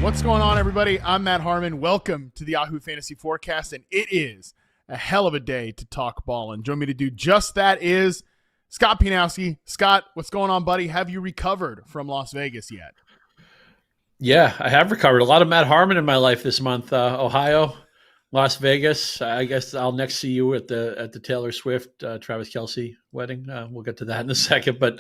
What's going on, everybody? I'm Matt Harmon. Welcome to the Yahoo Fantasy Forecast, and it is a hell of a day to talk ball. And join me to do just that is Scott Pianowski. Scott, what's going on, buddy? Have you recovered from Las Vegas yet? Yeah, I have recovered. A lot of Matt Harmon in my life this month. Ohio, Las Vegas. I guess I'll next see you at the Taylor Swift, Travis Kelce wedding. We'll get to that in a second. But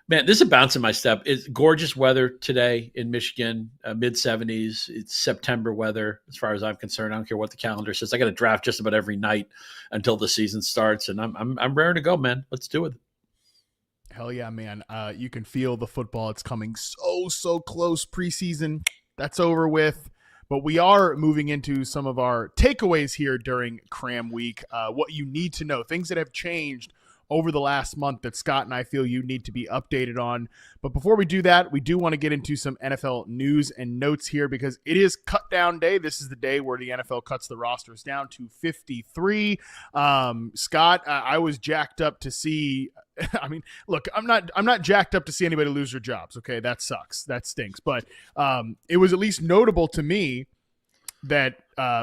man, this is a bounce in my step. It's gorgeous weather today in Michigan, mid-70s. It's September weather, as far as I'm concerned. I don't care what the calendar says. I got to draft just about every night until the season starts, and I'm raring to go, man. Let's do it. Hell yeah, man. You can feel the football. It's coming so close. Preseason, that's over with. But we are moving into some of our takeaways here during CRAM week. What you need to know, things that have changed over the last month that Scott and I feel you need to be updated on. But before we do that, we do want to get into some NFL news and notes here because it is cut down day. This is the day where the NFL cuts the rosters down to 53. Scott, I was jacked up to see. I mean, look, I'm not jacked up to see anybody lose their jobs. Okay, that sucks. That stinks. But it was at least notable to me that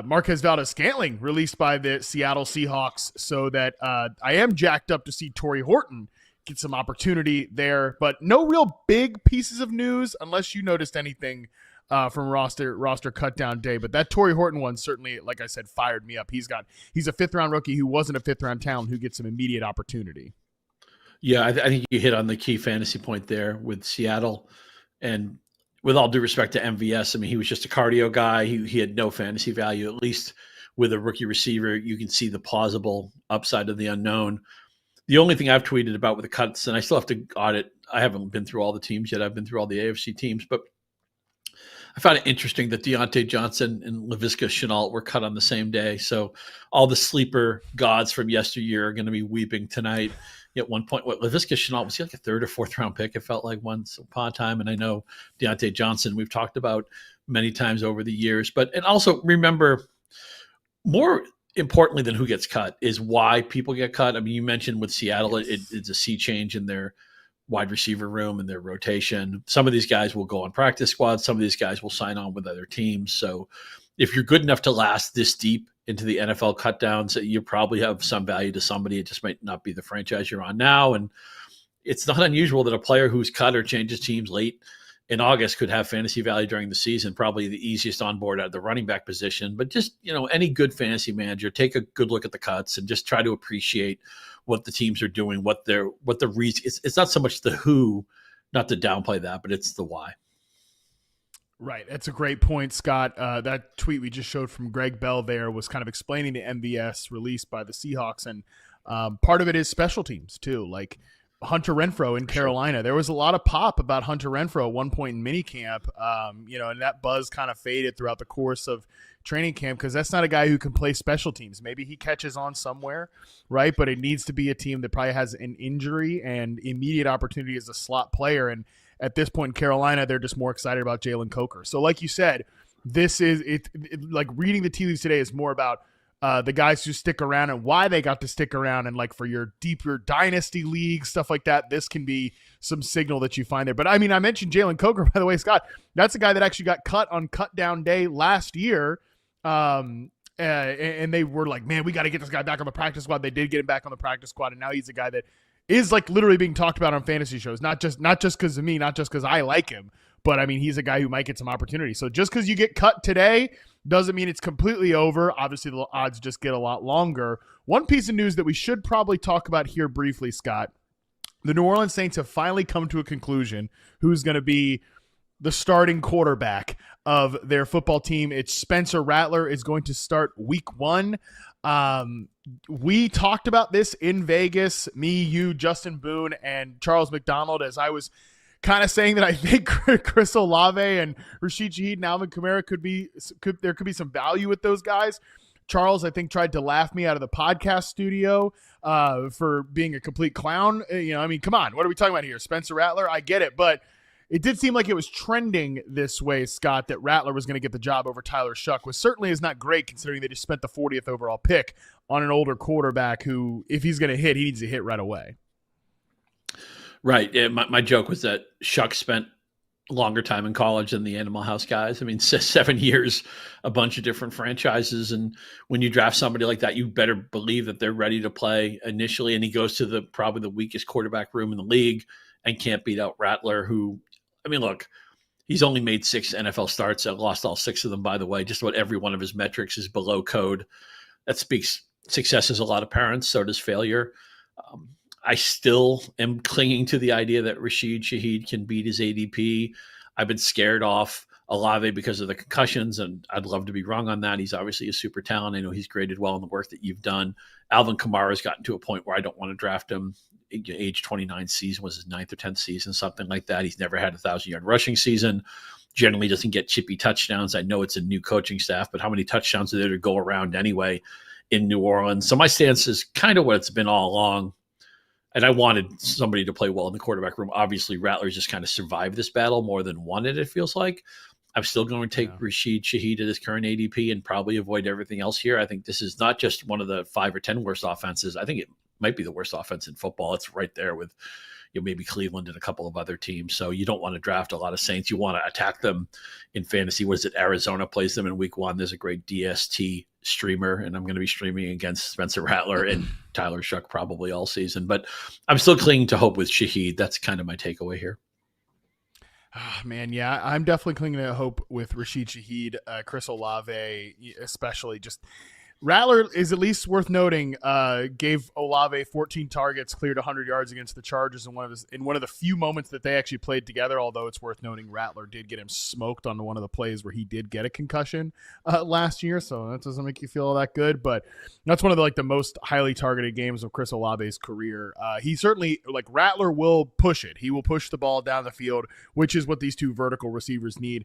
Marquez Valdes-Scantling released by the Seattle Seahawks, so that I am jacked up to see Torrey Horton get some opportunity there, but no real big pieces of news unless you noticed anything from roster cut down day. But that Torrey Horton one certainly, like I said, fired me up. He's a 5th round rookie who wasn't a 5th round talent who gets some immediate opportunity. Yeah, I think you hit on the key fantasy point there with Seattle. And with all due respect to MVS, I mean, he was just a cardio guy. He had no fantasy value. At least with a rookie receiver, you can see the plausible upside of the unknown. The only thing I've tweeted about with the cuts, and I still have to audit, I haven't been through all the teams yet. I've been through all the AFC teams, but I found it interesting that Deontay Johnson and Laviska Shenault were cut on the same day. So all the sleeper gods from yesteryear are going to be weeping tonight. At one point, Laviska Shenault, was he like a 3rd or 4th round pick? It felt like once upon a time. And I know Deontay Johnson, we've talked about many times over the years. And also remember, more importantly than who gets cut is why people get cut. I mean, you mentioned with Seattle, it's a sea change in their wide receiver room and their rotation. Some of these guys will go on practice squads. Some of these guys will sign on with other teams. So if you're good enough to last this deep into the NFL cutdowns, you probably have some value to somebody. It just might not be the franchise you're on now. And it's not unusual that a player who's cut or changes teams late in August could have fantasy value during the season, probably the easiest on board at the running back position. But just, any good fantasy manager, take a good look at the cuts and just try to appreciate what the teams are doing, what the reason. It's not so much the who, not to downplay that, but it's the why. Right. That's a great point, Scott. That tweet we just showed from Greg Bell there was kind of explaining the MVS released by the Seahawks. And part of it is special teams, too. Like Hunter Renfrow in Carolina. There was a lot of pop about Hunter Renfrow at one point in minicamp, and that buzz kind of faded throughout the course of training camp because that's not a guy who can play special teams. Maybe he catches on somewhere, right? But it needs to be a team that probably has an injury and immediate opportunity as a slot player. And at this point in Carolina, they're just more excited about Jalen Coker. So like you said, this is it like reading the tea leaves today is more about the guys who stick around and why they got to stick around. And like for your deeper dynasty leagues, stuff like that, this can be some signal that you find there. But I mean, I mentioned Jalen Coker, by the way, Scott, that's a guy that actually got cut on cut down day last year. And they were like, man, we got to get this guy back on the practice squad. They did get him back on the practice squad. And now he's a guy that is like literally being talked about on fantasy shows, not just because of me, not just because I like him, but I mean, he's a guy who might get some opportunity. So just because you get cut today doesn't mean it's completely over. Obviously, the odds just get a lot longer. One piece of news that we should probably talk about here briefly, Scott, the New Orleans Saints have finally come to a conclusion who's going to be the starting quarterback of their football team. It's Spencer Rattler is going to start week 1. We talked about this in Vegas, me, you, Justin Boone, and Charles McDonald, as I was kind of saying that I think Chris Olave and Rashid Shaheed and Alvin Kamara there could be some value with those guys. Charles, I think, tried to laugh me out of the podcast studio for being a complete clown. I mean, come on, what are we talking about here? Spencer Rattler, I get it, but it did seem like it was trending this way, Scott, that Rattler was going to get the job over Tyler Shuck, which certainly is not great considering they just spent the 40th overall pick on an older quarterback who, if he's going to hit, he needs to hit right away. Right. Yeah, my joke was that Shuck spent longer time in college than the Animal House guys. I mean, 7 years, a bunch of different franchises. And when you draft somebody like that, you better believe that they're ready to play initially. And he goes to probably the weakest quarterback room in the league and can't beat out Rattler, who, I mean, look, he's only made 6 NFL starts and lost all 6 of them, by the way. Just about every one of his metrics is below code. That speaks success as a lot of parents. So does failure. I still am clinging to the idea that Rashid Shaheed can beat his ADP. I've been scared off Olave because of the concussions, and I'd love to be wrong on that. He's obviously a super talent. I know he's graded well in the work that you've done. Alvin Kamara's gotten to a point where I don't want to draft him. Age 29 season was his 9th or 10th season, something like that. He's never had a 1,000-yard rushing season. Generally doesn't get chippy touchdowns. I know it's a new coaching staff, but how many touchdowns are there to go around anyway in New Orleans? So my stance is kind of what it's been all along. And I wanted somebody to play well in the quarterback room. Obviously, Rattler's just kind of survived this battle more than won it, it feels like. I'm still going to take Rashid Shaheed at his current ADP and probably avoid everything else here. I think this is not just one of the 5 or 10 worst offenses. I think it might be the worst offense in football. It's right there with maybe Cleveland and a couple of other teams. So you don't want to draft a lot of Saints. You want to attack them in fantasy. What is it? Arizona plays them in week 1. There's a great DST streamer, and I'm going to be streaming against Spencer Rattler and Tyler Shuck probably all season. But I'm still clinging to hope with Shaheed. That's kind of my takeaway here. Oh, man, yeah, I'm definitely clinging to hope with Rashid Shaheed, Chris Olave, especially. Just Rattler is at least worth noting. Gave Olave 14 targets, cleared 100 yards against the Chargers in one of the few moments that they actually played together. Although it's worth noting, Rattler did get him smoked on one of the plays where he did get a concussion last year, so that doesn't make you feel all that good. But that's one of the most highly targeted games of Chris Olave's career. He certainly, Rattler will push it. He will push the ball down the field, which is what these two vertical receivers need.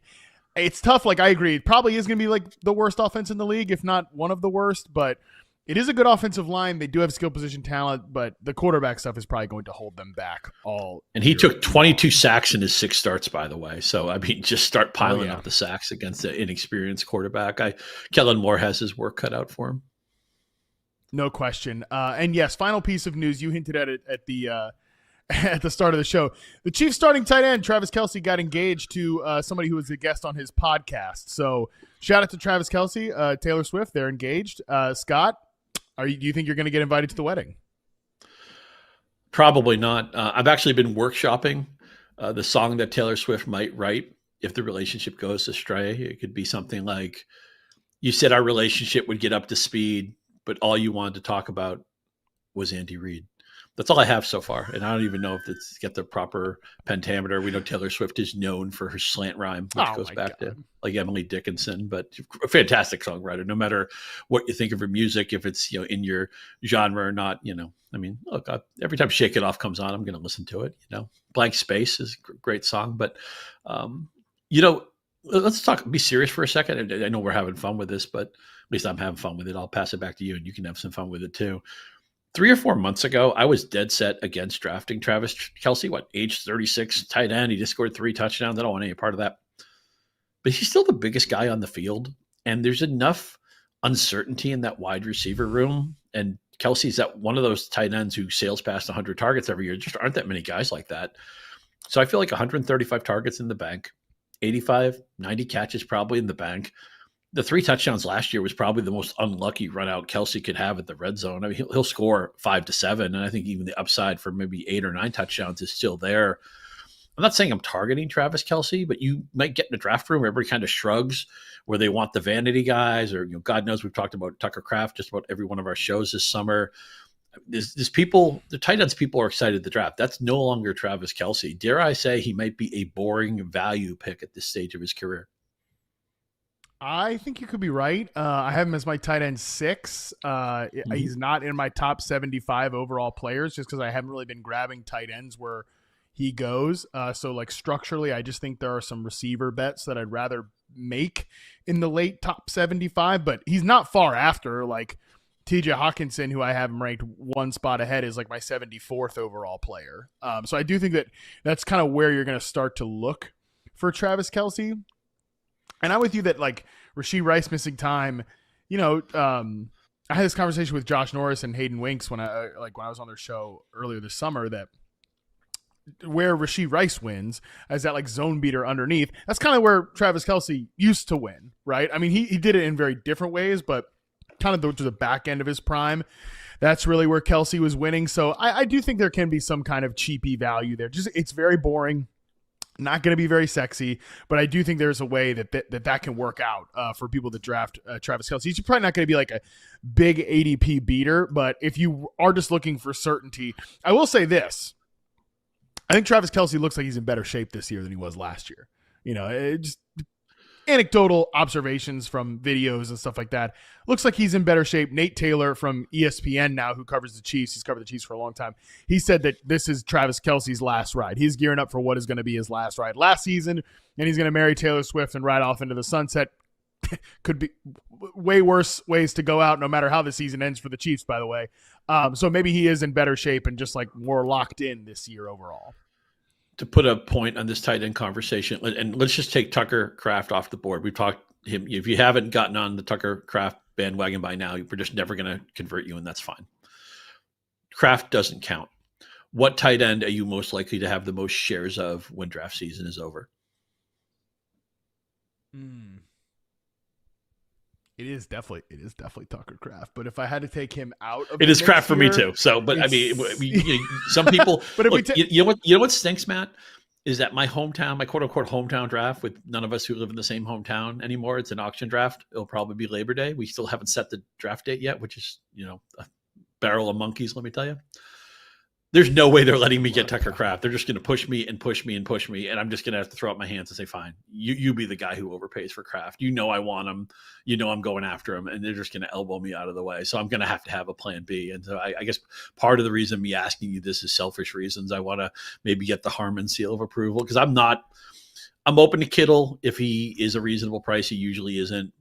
It's tough. I agree. It probably is going to be the worst offense in the league, if not one of the worst, but it is a good offensive line. They do have skill position talent, but the quarterback stuff is probably going to hold them back all. And he took 22 sacks in his 6 starts, by the way. So, I mean, just start piling up the sacks against the inexperienced quarterback. Kellen Moore has his work cut out for him. No question. And yes, final piece of news. You hinted at it at the start of the show. The Chiefs starting tight end, Travis Kelce, got engaged to somebody who was a guest on his podcast. So shout out to Travis Kelce, Taylor Swift. They're engaged. Scott, do you think you're going to get invited to the wedding? Probably not. I've actually been workshopping the song that Taylor Swift might write if the relationship goes astray. It could be something like, you said our relationship would get up to speed, but all you wanted to talk about was Andy Reid. That's all I have so far, and I don't even know if it's get the proper pentameter. We know Taylor Swift is known for her slant rhyme, which goes back to Emily Dickinson, but a fantastic songwriter. No matter what you think of her music, if it's in your genre or not, I mean, look, every time "Shake It Off" comes on, I'm going to listen to it. "Blank Space" is a great song, but let's be serious for a second. I know we're having fun with this, but at least I'm having fun with it. I'll pass it back to you, and you can have some fun with it too. 3 or 4 months ago, I was dead set against drafting Travis Kelce, age 36, tight end. He just scored 3 touchdowns. I don't want any part of that. But he's still the biggest guy on the field, and there's enough uncertainty in that wide receiver room. And Kelce's that one of those tight ends who sails past 100 targets every year. There just aren't that many guys like that. So I feel like 135 targets in the bank, 85, 90 catches probably in the bank. The 3 touchdowns last year was probably the most unlucky run out Kelce could have at the red zone. I mean, he'll score 5 to 7, and I think even the upside for maybe 8 or 9 touchdowns is still there. I'm not saying I'm targeting Travis Kelce, but you might get in the draft room, everybody kind of shrugs where they want the vanity guys, or God knows we've talked about Tucker Kraft just about every one of our shows this summer. There's people, the tight ends people are excited to draft. That's no longer Travis Kelce. Dare I say he might be a boring value pick at this stage of his career. I think you could be right. I have him as my tight end 6. He's not in my top 75 overall players just because I haven't really been grabbing tight ends where he goes. So structurally, I just think there are some receiver bets that I'd rather make in the late top 75, but he's not far after. TJ Hawkinson, who I have him ranked 1 spot ahead, is my 74th overall player. So I do think that that's kind of where you're going to start to look for Travis Kelce. And I'm with you that Rashee Rice missing time, I had this conversation with Josh Norris and Hayden Winks when I was on their show earlier this summer that where Rashee Rice wins as that like zone beater underneath. That's kind of where Travis Kelce used to win, right? I mean, he did it in very different ways, but kind of to the back end of his prime, that's really where Kelce was winning. So I do think there can be some kind of cheapy value there. Just it's very boring. Not going to be very sexy, but I do think there's a way that can work out for people that draft Travis Kelce. He's probably not going to be like a big ADP beater, but if you are just looking for certainty, I will say this. I think Travis Kelce looks like he's in better shape this year than he was last year. Just anecdotal observations from videos and stuff like that. Looks like he's in better shape. Nate Taylor from ESPN now, who covers the Chiefs, he's covered the Chiefs for a long time. He said that this is Travis Kelce's last ride. He's gearing up for what is going to be his last ride last season, and he's going to marry Taylor Swift and ride off into the sunset. Could be way worse ways to go out, no matter how the season ends for the Chiefs, by the way. So maybe he is in better shape and just like more locked in this year overall. To put a point on this tight end conversation, and let's just take Tucker Kraft off the board. We've talked him. If you haven't gotten on the Tucker Kraft bandwagon by now, we're just never going to convert you, and that's fine. Kraft doesn't count. What tight end are you most likely to have the most shares of when draft season is over? It is definitely Tucker Kraft. But if I had to take him out of it is Kraft for me too. So, but I mean, some people. But if look, you know what stinks, Matt, is that my hometown, my quote unquote hometown draft, with none of us who live in the same hometown anymore. It's an auction draft. It'll probably be Labor Day. We still haven't set the draft date yet, which is a barrel of monkeys. Let me tell you. There's no way they're letting me get Tucker Kraft. They're just going to push me, and I'm just going to have to throw up my hands and say, fine, you be the guy who overpays for Kraft. I want him. I'm going after him, and they're just going to elbow me out of the way. So I'm going to have a plan B. And so I guess part of the reason me asking you this is selfish reasons. I want to maybe get the Harmon seal of approval because I'm open to Kittle if he is a reasonable price. He usually isn't.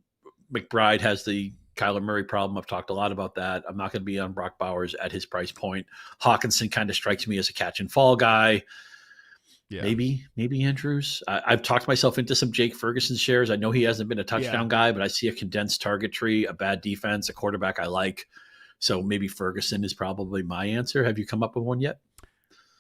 McBride has the Kyler Murray problem. I've talked a lot about that. I'm not going to be on Brock Bowers at his price point. Hawkinson kind of strikes me as a catch and fall guy. Yeah. Maybe Andrews. I've talked myself into some Jake Ferguson shares. I know he hasn't been a touchdown guy, but I see a condensed target tree, a bad defense, a quarterback I like. So maybe Ferguson is probably my answer. Have you come up with one yet?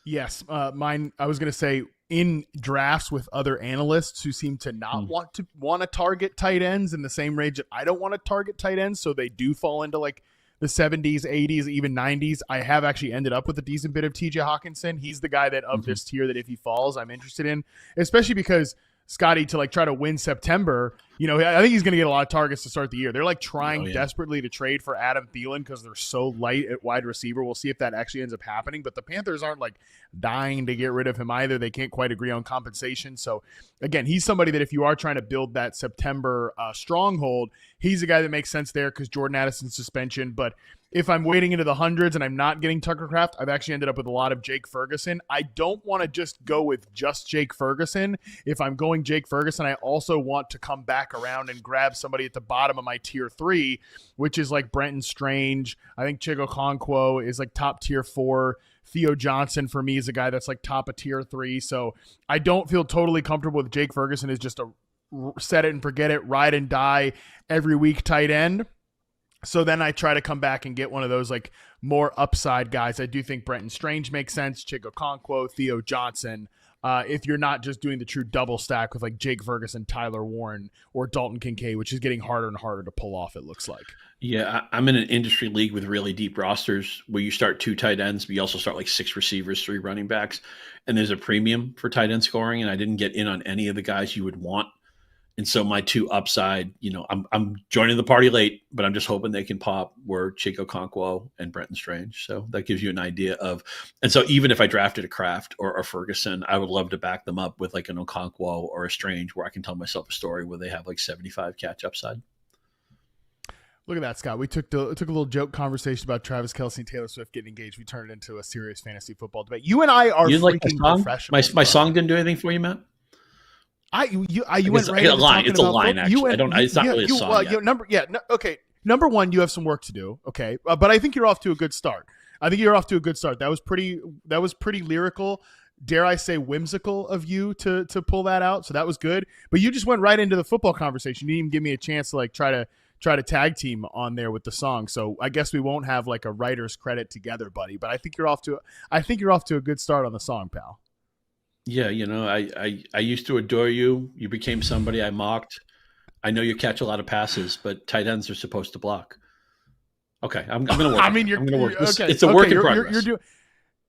Yes. Mine, I was going to say, in drafts with other analysts who seem to not want to target tight ends in the same range that I don't want to target tight ends, so they do fall into like the 70s, 80s, even 90s. I have actually ended up with a decent bit of TJ Hawkinson. He's the guy that of this tier that if he falls, I'm interested in, especially because Scotty, to like try to win September, I think he's going to get a lot of targets to start the year. They're like trying desperately to trade for Adam Thielen because they're so light at wide receiver. We'll see if that actually ends up happening. But the Panthers aren't like dying to get rid of him either. They can't quite agree on compensation. So again, he's somebody that if you are trying to build that September stronghold, he's a guy that makes sense there because Jordan Addison's suspension. But if I'm waiting into the hundreds and I'm not getting Tucker Kraft, I've actually ended up with a lot of Jake Ferguson. I don't want to just go with just Jake Ferguson. If I'm going Jake Ferguson, I also want to come back around and grab somebody at the bottom of my tier 3, which is like Brenton Strange. I think Chigo Okonkwo is like top tier 4. Theo Johnson for me is a guy that's like top of tier 3. So I don't feel totally comfortable with Jake Ferguson as just a set it and forget it, ride and die every week tight end. So then I try to come back and get one of those like more upside guys. I do think Brenton Strange makes sense. Chigo Okonkwo, Theo Johnson. If you're not just doing the true double stack with like Jake Ferguson, Tyler Warren, or Dalton Kincaid, which is getting harder and harder to pull off, it looks like. Yeah, I'm in an industry league with really deep rosters where you start 2 tight ends, but you also start like 6 receivers, 3 running backs, and there's a premium for tight end scoring, and I didn't get in on any of the guys you would want. And so my 2 upside, I'm joining the party late, but I'm just hoping they can pop were Chico Okonkwo and Brenton Strange. So that gives you an idea of, and so even if I drafted a Kraft or a Ferguson, I would love to back them up with like an Okonkwo or a Strange where I can tell myself a story where they have like 75 catch upside. Look at that, Scott. We took a little joke conversation about Travis Kelce and Taylor Swift getting engaged. We turned it into a serious fantasy football debate. You and I are freaking professionals. My song didn't do anything for you, Matt? You went right into talking it's a about line, actually. It's not really a song yet. Number one, you have some work to do. Okay. But I think you're off to a good start. That was pretty lyrical. Dare I say whimsical of you to pull that out. So that was good. But you just went right into the football conversation. You didn't even give me a chance to like try to tag team on there with the song. So I guess we won't have like a writer's credit together, buddy. But I think you're off to a good start on the song, pal. Yeah, I used to adore you. You became somebody I mocked. I know you catch a lot of passes, but tight ends are supposed to block. Okay, I'm going to work I on mean, that. I'm going to work. okay. It's a Okay, work in you're progress. doing.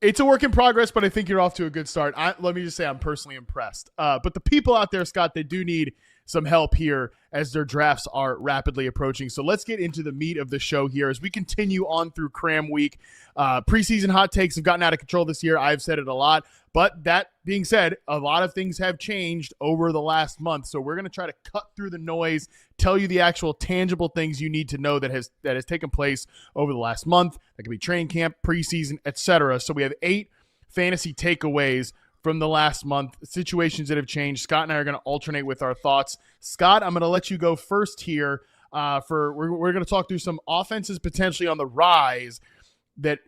It's a work in progress, but I think you're off to a good start. Let me just say I'm personally impressed. But the people out there, Scott, they do need some help here as their drafts are rapidly approaching. So let's get into the meat of the show here as we continue on through Cram Week. Preseason hot takes have gotten out of control this year. I've said it a lot. But that being said, a lot of things have changed over the last month. So we're going to try to cut through the noise, tell you the actual tangible things you need to know that has taken place over the last month. That could be training camp, preseason, etc. So we have 8 fantasy takeaways from the last month, situations that have changed. Scott and I are going to alternate with our thoughts. Scott, I'm going to let you go first here. We're going to talk through some offenses potentially on the rise that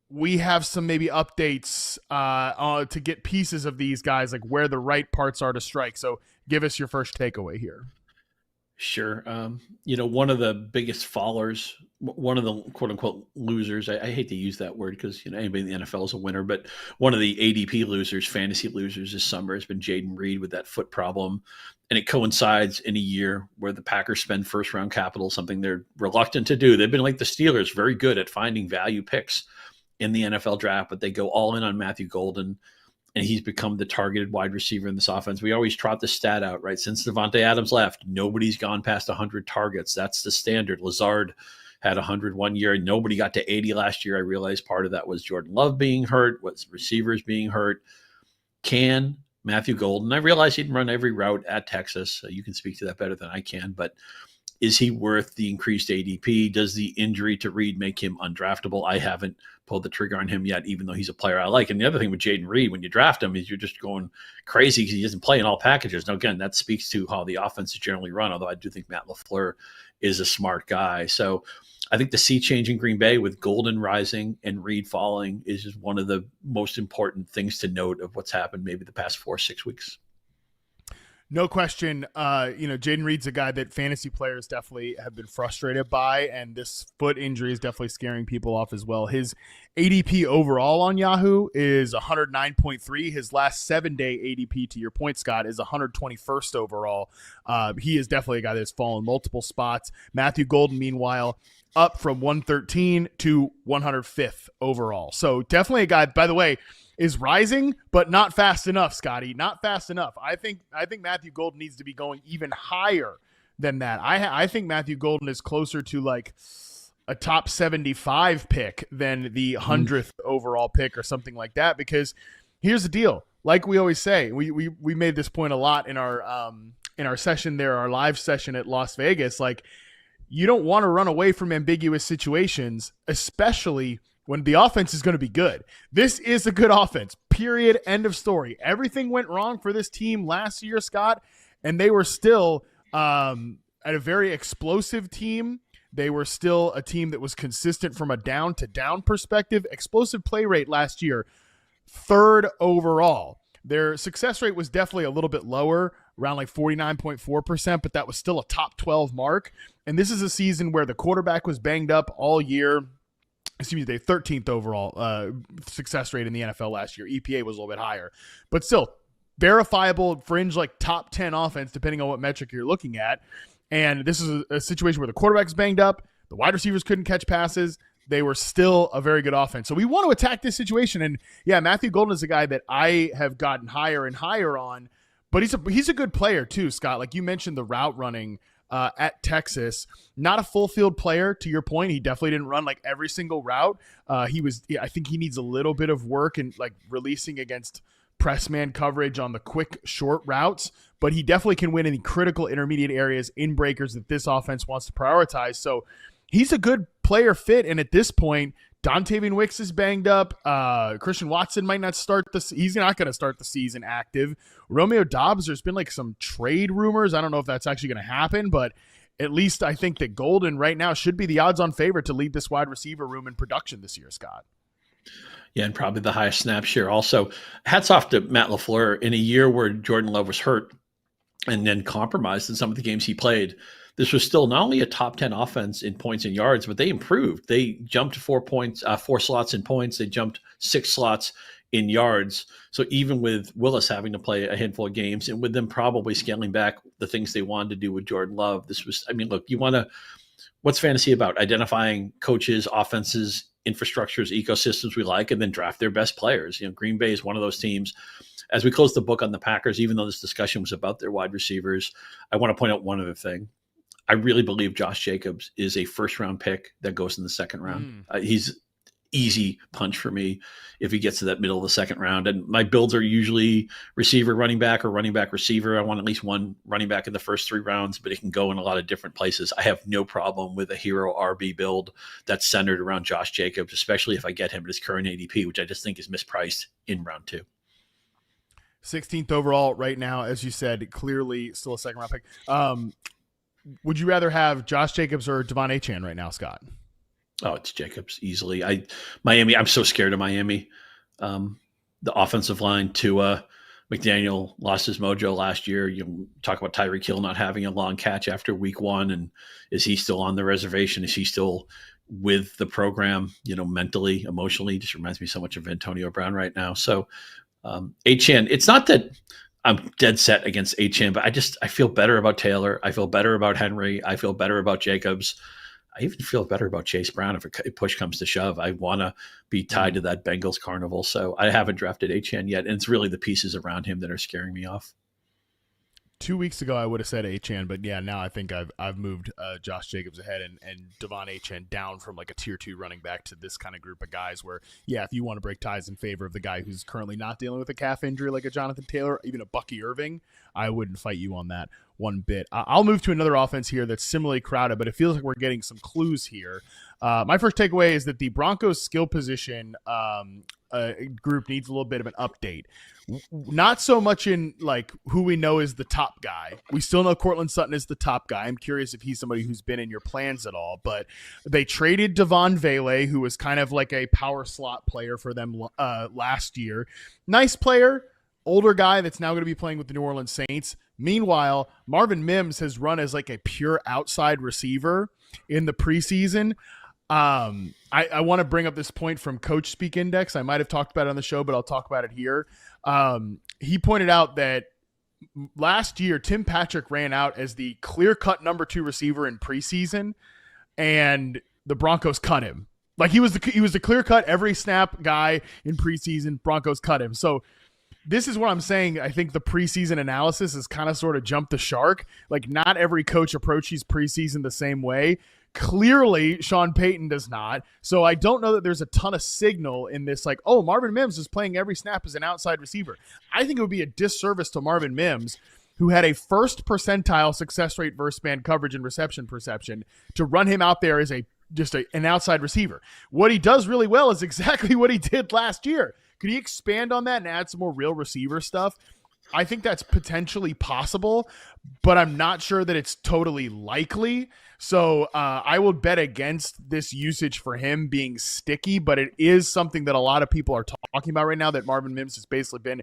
we have some maybe updates to get pieces of these guys, like where the right parts are to strike. So give us your first takeaway here. Sure. One of the biggest fallers, one of the quote unquote losers, I hate to use that word because, anybody in the NFL is a winner, but one of the ADP losers, fantasy losers this summer has been Jayden Reed with that foot problem. And it coincides in a year where the Packers spend first round capital, something they're reluctant to do. They've been like the Steelers, very good at finding value picks in the NFL draft, but they go all in on Matthew Golden. And he's become the targeted wide receiver in this offense. We always trot the stat out, right? Since Devontae Adams left, nobody's gone past 100 targets. That's the standard. Lazard had 100 one year, and nobody got to 80 last year. I realized part of that was Jordan Love being hurt, was receivers being hurt. Can Matthew Golden, I realize he didn't run every route at Texas, so you can speak to that better than I can, but is he worth the increased ADP? Does the injury to Reed make him undraftable? I haven't pulled the trigger on him yet, even though he's a player I like. And the other thing with Jayden Reed, when you draft him, is you're just going crazy because he doesn't play in all packages. Now, again, that speaks to how the offense is generally run, although I do think Matt LaFleur is a smart guy. So I think the sea change in Green Bay with Golden rising and Reed falling is just one of the most important things to note of what's happened maybe the past 4 or 6 weeks. No question. Jayden Reed's a guy that fantasy players definitely have been frustrated by, and this foot injury is definitely scaring people off as well. His ADP overall on Yahoo is 109.3. His last 7-day ADP, to your point, Scott, is 121st overall. He is definitely a guy that's fallen multiple spots. Matthew Golden, meanwhile, up from 113 to 105th overall. So definitely a guy, by the way, is rising, but not fast enough, Scotty. Not fast enough. I think Matthew Golden needs to be going even higher than that. I think Matthew Golden is closer to like a top 75 pick than the 100th overall pick or something like that. Because here's the deal. Like we always say, we made this point a lot in our session there, our live session at Las Vegas. Like, you don't want to run away from ambiguous situations, especially when the offense is going to be good. This is a good offense, period, end of story. Everything went wrong for this team last year, Scott, and they were still at a very explosive team. They were still a team that was consistent from a down-to-down perspective. Explosive play rate last year, 3rd overall. Their success rate was definitely a little bit lower, around like 49.4%, but that was still a top 12 mark. And this is a season where the quarterback was banged up all year. They 13th overall success rate in the NFL last year. EPA was a little bit higher, but still verifiable fringe, like top 10 offense, depending on what metric you're looking at. And this is a situation where the quarterback's banged up. The wide receivers couldn't catch passes. They were still a very good offense. So we want to attack this situation. And yeah, Matthew Golden is a guy that I have gotten higher and higher on, but he's a good player too, Scott. Like you mentioned, the route running at Texas, not a full field player, to your point. He definitely didn't run like every single route. I think he needs a little bit of work in like releasing against press man coverage on the quick short routes, but he definitely can win in the critical intermediate areas in breakers that this offense wants to prioritize. So he's a good player fit. And at this point, Dontavian Wicks is banged up. Christian Watson might not start he's not going to start the season active. Romeo Doubs, there's been like some trade rumors. I don't know if that's actually going to happen, but at least I think that Golden right now should be the odds-on favorite to lead this wide receiver room in production this year, Scott. Yeah, and probably the highest snap share. Also, hats off to Matt LaFleur. In a year where Jordan Love was hurt and then compromised in some of the games he played, this was still not only a top 10 offense in points and yards, but they improved. They jumped 4 slots in points. They jumped 6 slots in yards. So even with Willis having to play a handful of games and with them probably scaling back the things they wanted to do with Jordan Love, look, what's fantasy about? Identifying coaches, offenses, infrastructures, ecosystems we like, and then draft their best players. Green Bay is one of those teams. As we close the book on the Packers, even though this discussion was about their wide receivers, I want to point out one other thing. I really believe Josh Jacobs is a first-round pick that goes in the second round. He's easy punch for me if he gets to that middle of the second round. And my builds are usually receiver, running back, or running back, receiver. I want at least one running back in the first 3 rounds, but it can go in a lot of different places. I have no problem with a hero RB build that's centered around Josh Jacobs, especially if I get him at his current ADP, which I just think is mispriced in round 2. 16th overall right now, as you said, clearly still a second round pick. Would you rather have Josh Jacobs or Devon Achane right now, Scott? Oh, it's Jacobs easily. Miami. I'm so scared of Miami. The offensive line, Tua, McDaniel lost his mojo last year. You talk about Tyreek Hill not having a long catch after week 1, and is he still on the reservation? Is he still with the program? Mentally, emotionally, just reminds me so much of Antonio Brown right now. So, Achane. It's not that I'm dead set against Achane, but I feel better about Taylor. I feel better about Henry. I feel better about Jacobs. I even feel better about Chase Brown if push comes to shove. I want to be tied to that Bengals carnival. So I haven't drafted Achane yet, and it's really the pieces around him that are scaring me off. 2 weeks ago, I would have said Achane, but yeah, now I think I've moved Josh Jacobs ahead and Devon Achane down from like a tier 2 running back to this kind of group of guys where, yeah, if you want to break ties in favor of the guy who's currently not dealing with a calf injury like a Jonathan Taylor, even a Bucky Irving, I wouldn't fight you on that one bit. I'll move to another offense here that's similarly crowded, but it feels like we're getting some clues here. My first takeaway is that the Broncos skill position group needs a little bit of an update. Not so much in like who we know is the top guy. We still know Cortland Sutton is the top guy. I'm curious if he's somebody who's been in your plans at all, but they traded Devon Vele, who was kind of like a power slot player for them last year. Nice player, older guy that's now going to be playing with the New Orleans Saints. Meanwhile, Marvin Mims has run as like a pure outside receiver in the preseason. I want to bring up this point from Coach Speak Index. I might have talked about it on the show, but I'll talk about it here. He pointed out that last year, Tim Patrick ran out as the clear-cut number 2 receiver in preseason, and the Broncos cut him. Like he was the clear-cut every snap guy in preseason. Broncos cut him. So this is what I'm saying. I think the preseason analysis has kind of sort of jumped the shark. Like not every coach approaches preseason the same way. Clearly, Sean Payton does not. So I don't know that there's a ton of signal in this, like, oh, Marvin Mims is playing every snap as an outside receiver. I think it would be a disservice to Marvin Mims, who had a first percentile success rate versus man coverage and reception perception, to run him out there as an outside receiver. What he does really well is exactly what he did last year. Could he expand on that and add some more real receiver stuff? I think that's potentially possible, but I'm not sure that it's totally likely. So I will bet against this usage for him being sticky, but it is something that a lot of people are talking about right now, that Marvin Mims has basically been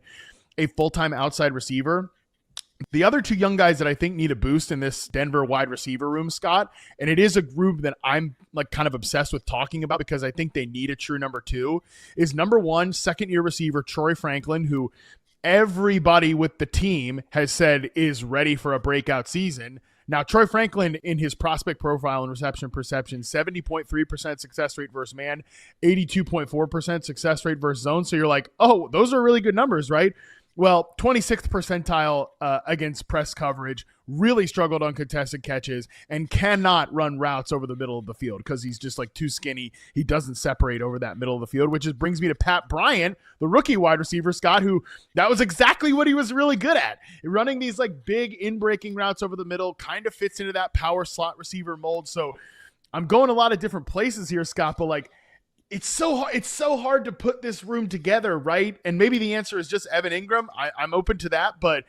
a full-time outside receiver. The other 2 young guys that I think need a boost in this Denver wide receiver room, Scott, and it is a group that I'm like kind of obsessed with talking about because I think they need a true number 2, is number 1, second-year receiver Troy Franklin, who everybody with the team has said is ready for a breakout season. Now, Troy Franklin, in his prospect profile and reception perception, 70.3% success rate versus man, 82.4% success rate versus zone. So you're like, oh, those are really good numbers, right? Well, 26th percentile against press coverage, really struggled on contested catches, and cannot run routes over the middle of the field because he's just like too skinny. He doesn't separate over that middle of the field, which just brings me to Pat Bryant, the rookie wide receiver, Scott, who that was exactly what he was really good at. Running these like big in-breaking routes over the middle kind of fits into that power slot receiver mold. So I'm going a lot of different places here, Scott, but like, it's so hard to put this room together, right? And maybe the answer is just Evan Ingram. I'm open to that, but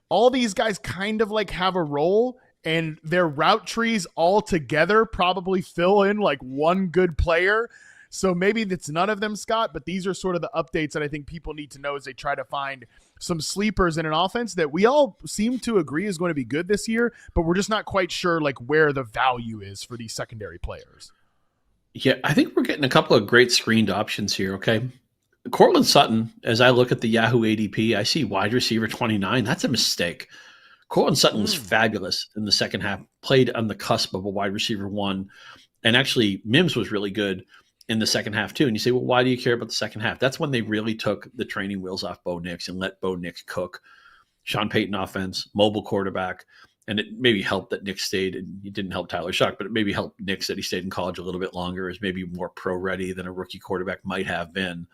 all these guys kind of like have a role, and their route trees all together probably fill in like one good player. So maybe it's none of them, Scott, but these are sort of the updates that I think people need to know as they try to find some sleepers in an offense that we all seem to agree is going to be good this year, but we're just not quite sure like where the value is for these secondary players. Yeah, I think we're getting a couple of great screened options here, okay? Cortland Sutton, as I look at the Yahoo ADP, I see wide receiver 29. That's a mistake. Cortland Sutton was fabulous in the second half, played on the cusp of a wide receiver one. And actually, Mims was really good in the second half too. And you say, well, why do you care about the second half? That's when they really took the training wheels off Bo Nix and let Bo Nix cook. Sean Payton offense, mobile quarterback. And it maybe helped that Nix stayed, and he didn't help Tyler Shuck, but it maybe helped Nix that he stayed in college a little bit longer, is maybe more pro ready than a rookie quarterback might have been.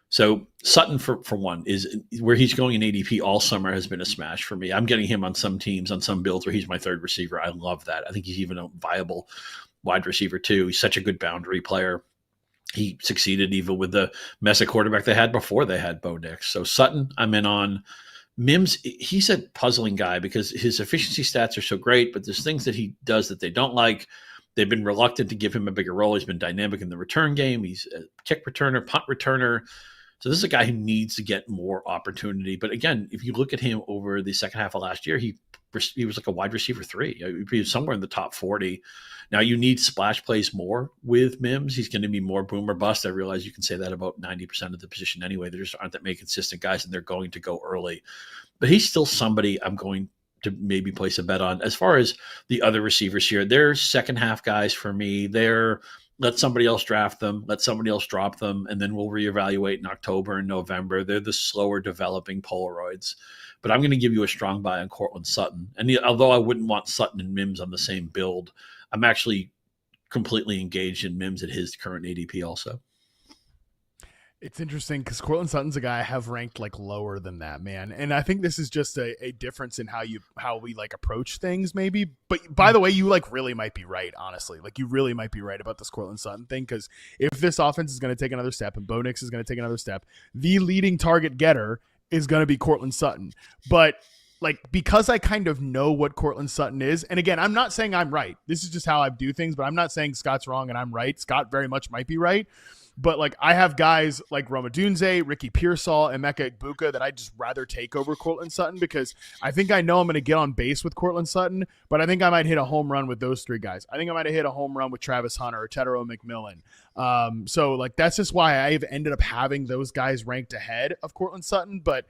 So Sutton, for one, is where he's going in ADP all summer has been a smash for me. I'm getting him on some teams, on some builds where he's my third receiver. I love that. I think he's even a viable wide receiver too. He's such a good boundary player. He succeeded even with the mess of quarterback they had before they had Bo Nix. So Sutton, I'm in on. Mims, he's a puzzling guy because his efficiency stats are so great, but there's things that he does that they don't like. They've been reluctant to give him a bigger role. He's been dynamic in the return game. He's a kick returner, punt returner. So this is a guy who needs to get more opportunity. But again, if you look at him over the second half of last year, he was like a wide receiver 3. He was somewhere in the top 40. Now you need splash plays more with Mims. He's going to be more boom or bust. I realize you can say that about 90% of the position anyway. There just aren't that many consistent guys, and they're going to go early. But he's still somebody I'm going to maybe place a bet on. As far as the other receivers here, they're second half guys for me. They're let somebody else draft them, let somebody else drop them, and then we'll reevaluate in October and November. They're the slower developing Polaroids. But I'm going to give you a strong buy on Cortland Sutton. And although I wouldn't want Sutton and Mims on the same build, I'm actually completely engaged in Mims at his current ADP also. It's interesting because Cortland Sutton's a guy I have ranked like lower than that, man. And I think this is just a difference in how we like approach things maybe. But by the way, you like really might be right, honestly. Like you really might be right about this Cortland Sutton thing, because if this offense is going to take another step and Bo Nix is going to take another step, the leading target getter is going to be Cortland Sutton. But like, because I kind of know what Cortland Sutton is, and again, I'm not saying I'm right. This is just how I do things, but I'm not saying Scott's wrong and I'm right. Scott very much might be right. But like, I have guys like Roma Dunze, Ricky Pearsall, and Emeka Egbuka that I just rather take over Cortland Sutton, because I think I know I'm going to get on base with Cortland Sutton, but I think I might hit a home run with those three guys. I think I might have hit a home run with Travis Hunter or Tedero McMillan. So like, that's just why I've ended up having those guys ranked ahead of Cortland Sutton. But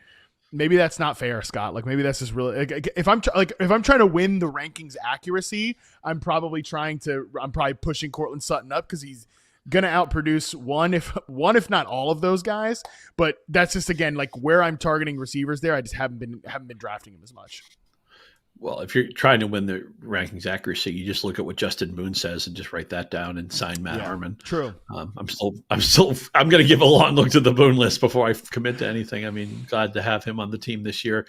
maybe that's not fair, Scott. Like, maybe that's just really like, if I'm trying to win the rankings accuracy, I'm probably pushing Cortland Sutton up because he's gonna outproduce one if not all of those guys. But that's just, again, like where I'm targeting receivers there. I just haven't been drafting him as much. Well, if you're trying to win the rankings accuracy, you just look at what Justin Boone says and just write that down and sign Matt Harmon. True. I'm going to give a long look to the Boone list before I commit to anything. I mean, glad to have him on the team this year.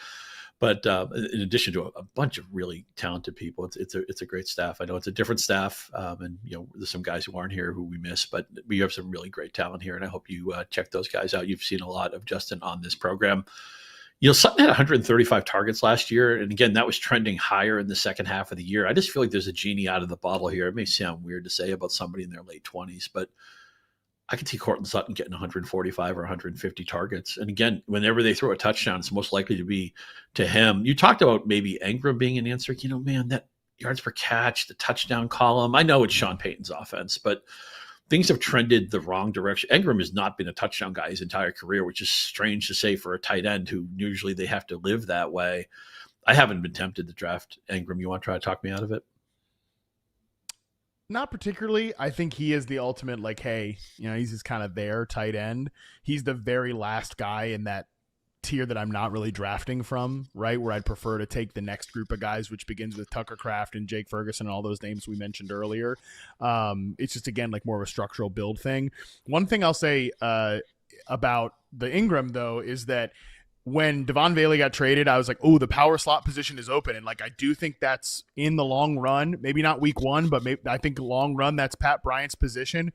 But in addition to a bunch of really talented people, it's a great staff. I know it's a different staff, and there's some guys who aren't here who we miss, but we have some really great talent here, and I hope you check those guys out. You've seen a lot of Justin on this program. Sutton had 135 targets last year, and again, that was trending higher in the second half of the year. I just feel like there's a genie out of the bottle here. It may sound weird to say about somebody in their late 20s, but I can see Cortland Sutton getting 145 or 150 targets. And again, whenever they throw a touchdown, it's most likely to be to him. You talked about maybe Engram being an answer. Man, that yards per catch, the touchdown column. I know it's Sean Payton's offense, but things have trended the wrong direction. Engram has not been a touchdown guy his entire career, which is strange to say for a tight end who usually they have to live that way. I haven't been tempted to draft Engram. You want to try to talk me out of it? Not particularly. I think he is the ultimate, like, hey, he's just kind of there tight end. He's the very last guy in that tier that I'm not really drafting from, right? Where I'd prefer to take the next group of guys, which begins with Tucker Kraft and Jake Ferguson and all those names we mentioned earlier. It's just, again, like more of a structural build thing. One thing I'll say about the Engram, though, is that when Devon Bailey got traded, I was like, oh, the power slot position is open. And like, I do think that's in the long run, maybe not week one, but I think long run, that's Pat Bryant's position.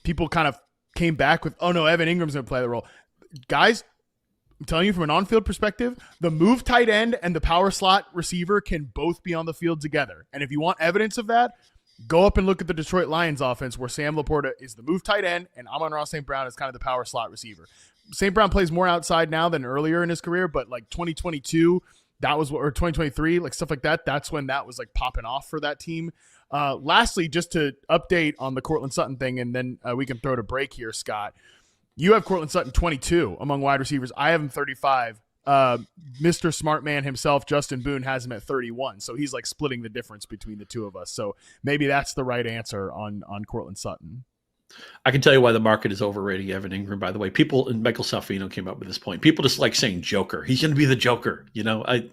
People kind of came back with, oh no, Evan Ingram's going to play the role. Guys, I'm telling you from an on-field perspective, the move tight end and the power slot receiver can both be on the field together. And if you want evidence of that, go up and look at the Detroit Lions offense, where Sam Laporta is the move tight end and Amon-Ra St. Brown is kind of the power slot receiver. St. Brown plays more outside now than earlier in his career, but like 2022, or 2023, like stuff like that, that's when that was like popping off for that team. Lastly, just to update on the Cortland Sutton thing, and then we can throw to break here, Scott. You have Cortland Sutton 22 among wide receivers. I have him 35. Mr. Smart Man himself, Justin Boone, has him at 31. So he's like splitting the difference between the two of us. So maybe that's the right answer on Cortland Sutton. I can tell you why the market is overrating Evan Ingram, by the way. People, and Michael Salfino came up with this point. People just like saying Joker. He's going to be the Joker. You know, I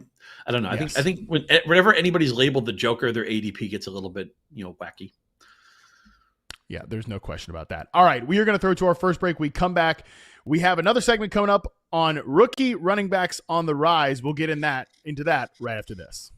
don't know. Yes. I think whenever anybody's labeled the Joker, their ADP gets a little bit, wacky. Yeah, there's no question about that. All right, we are going to throw to our first break. We come back. We have another segment coming up on rookie running backs on the rise. We'll get into that right after this.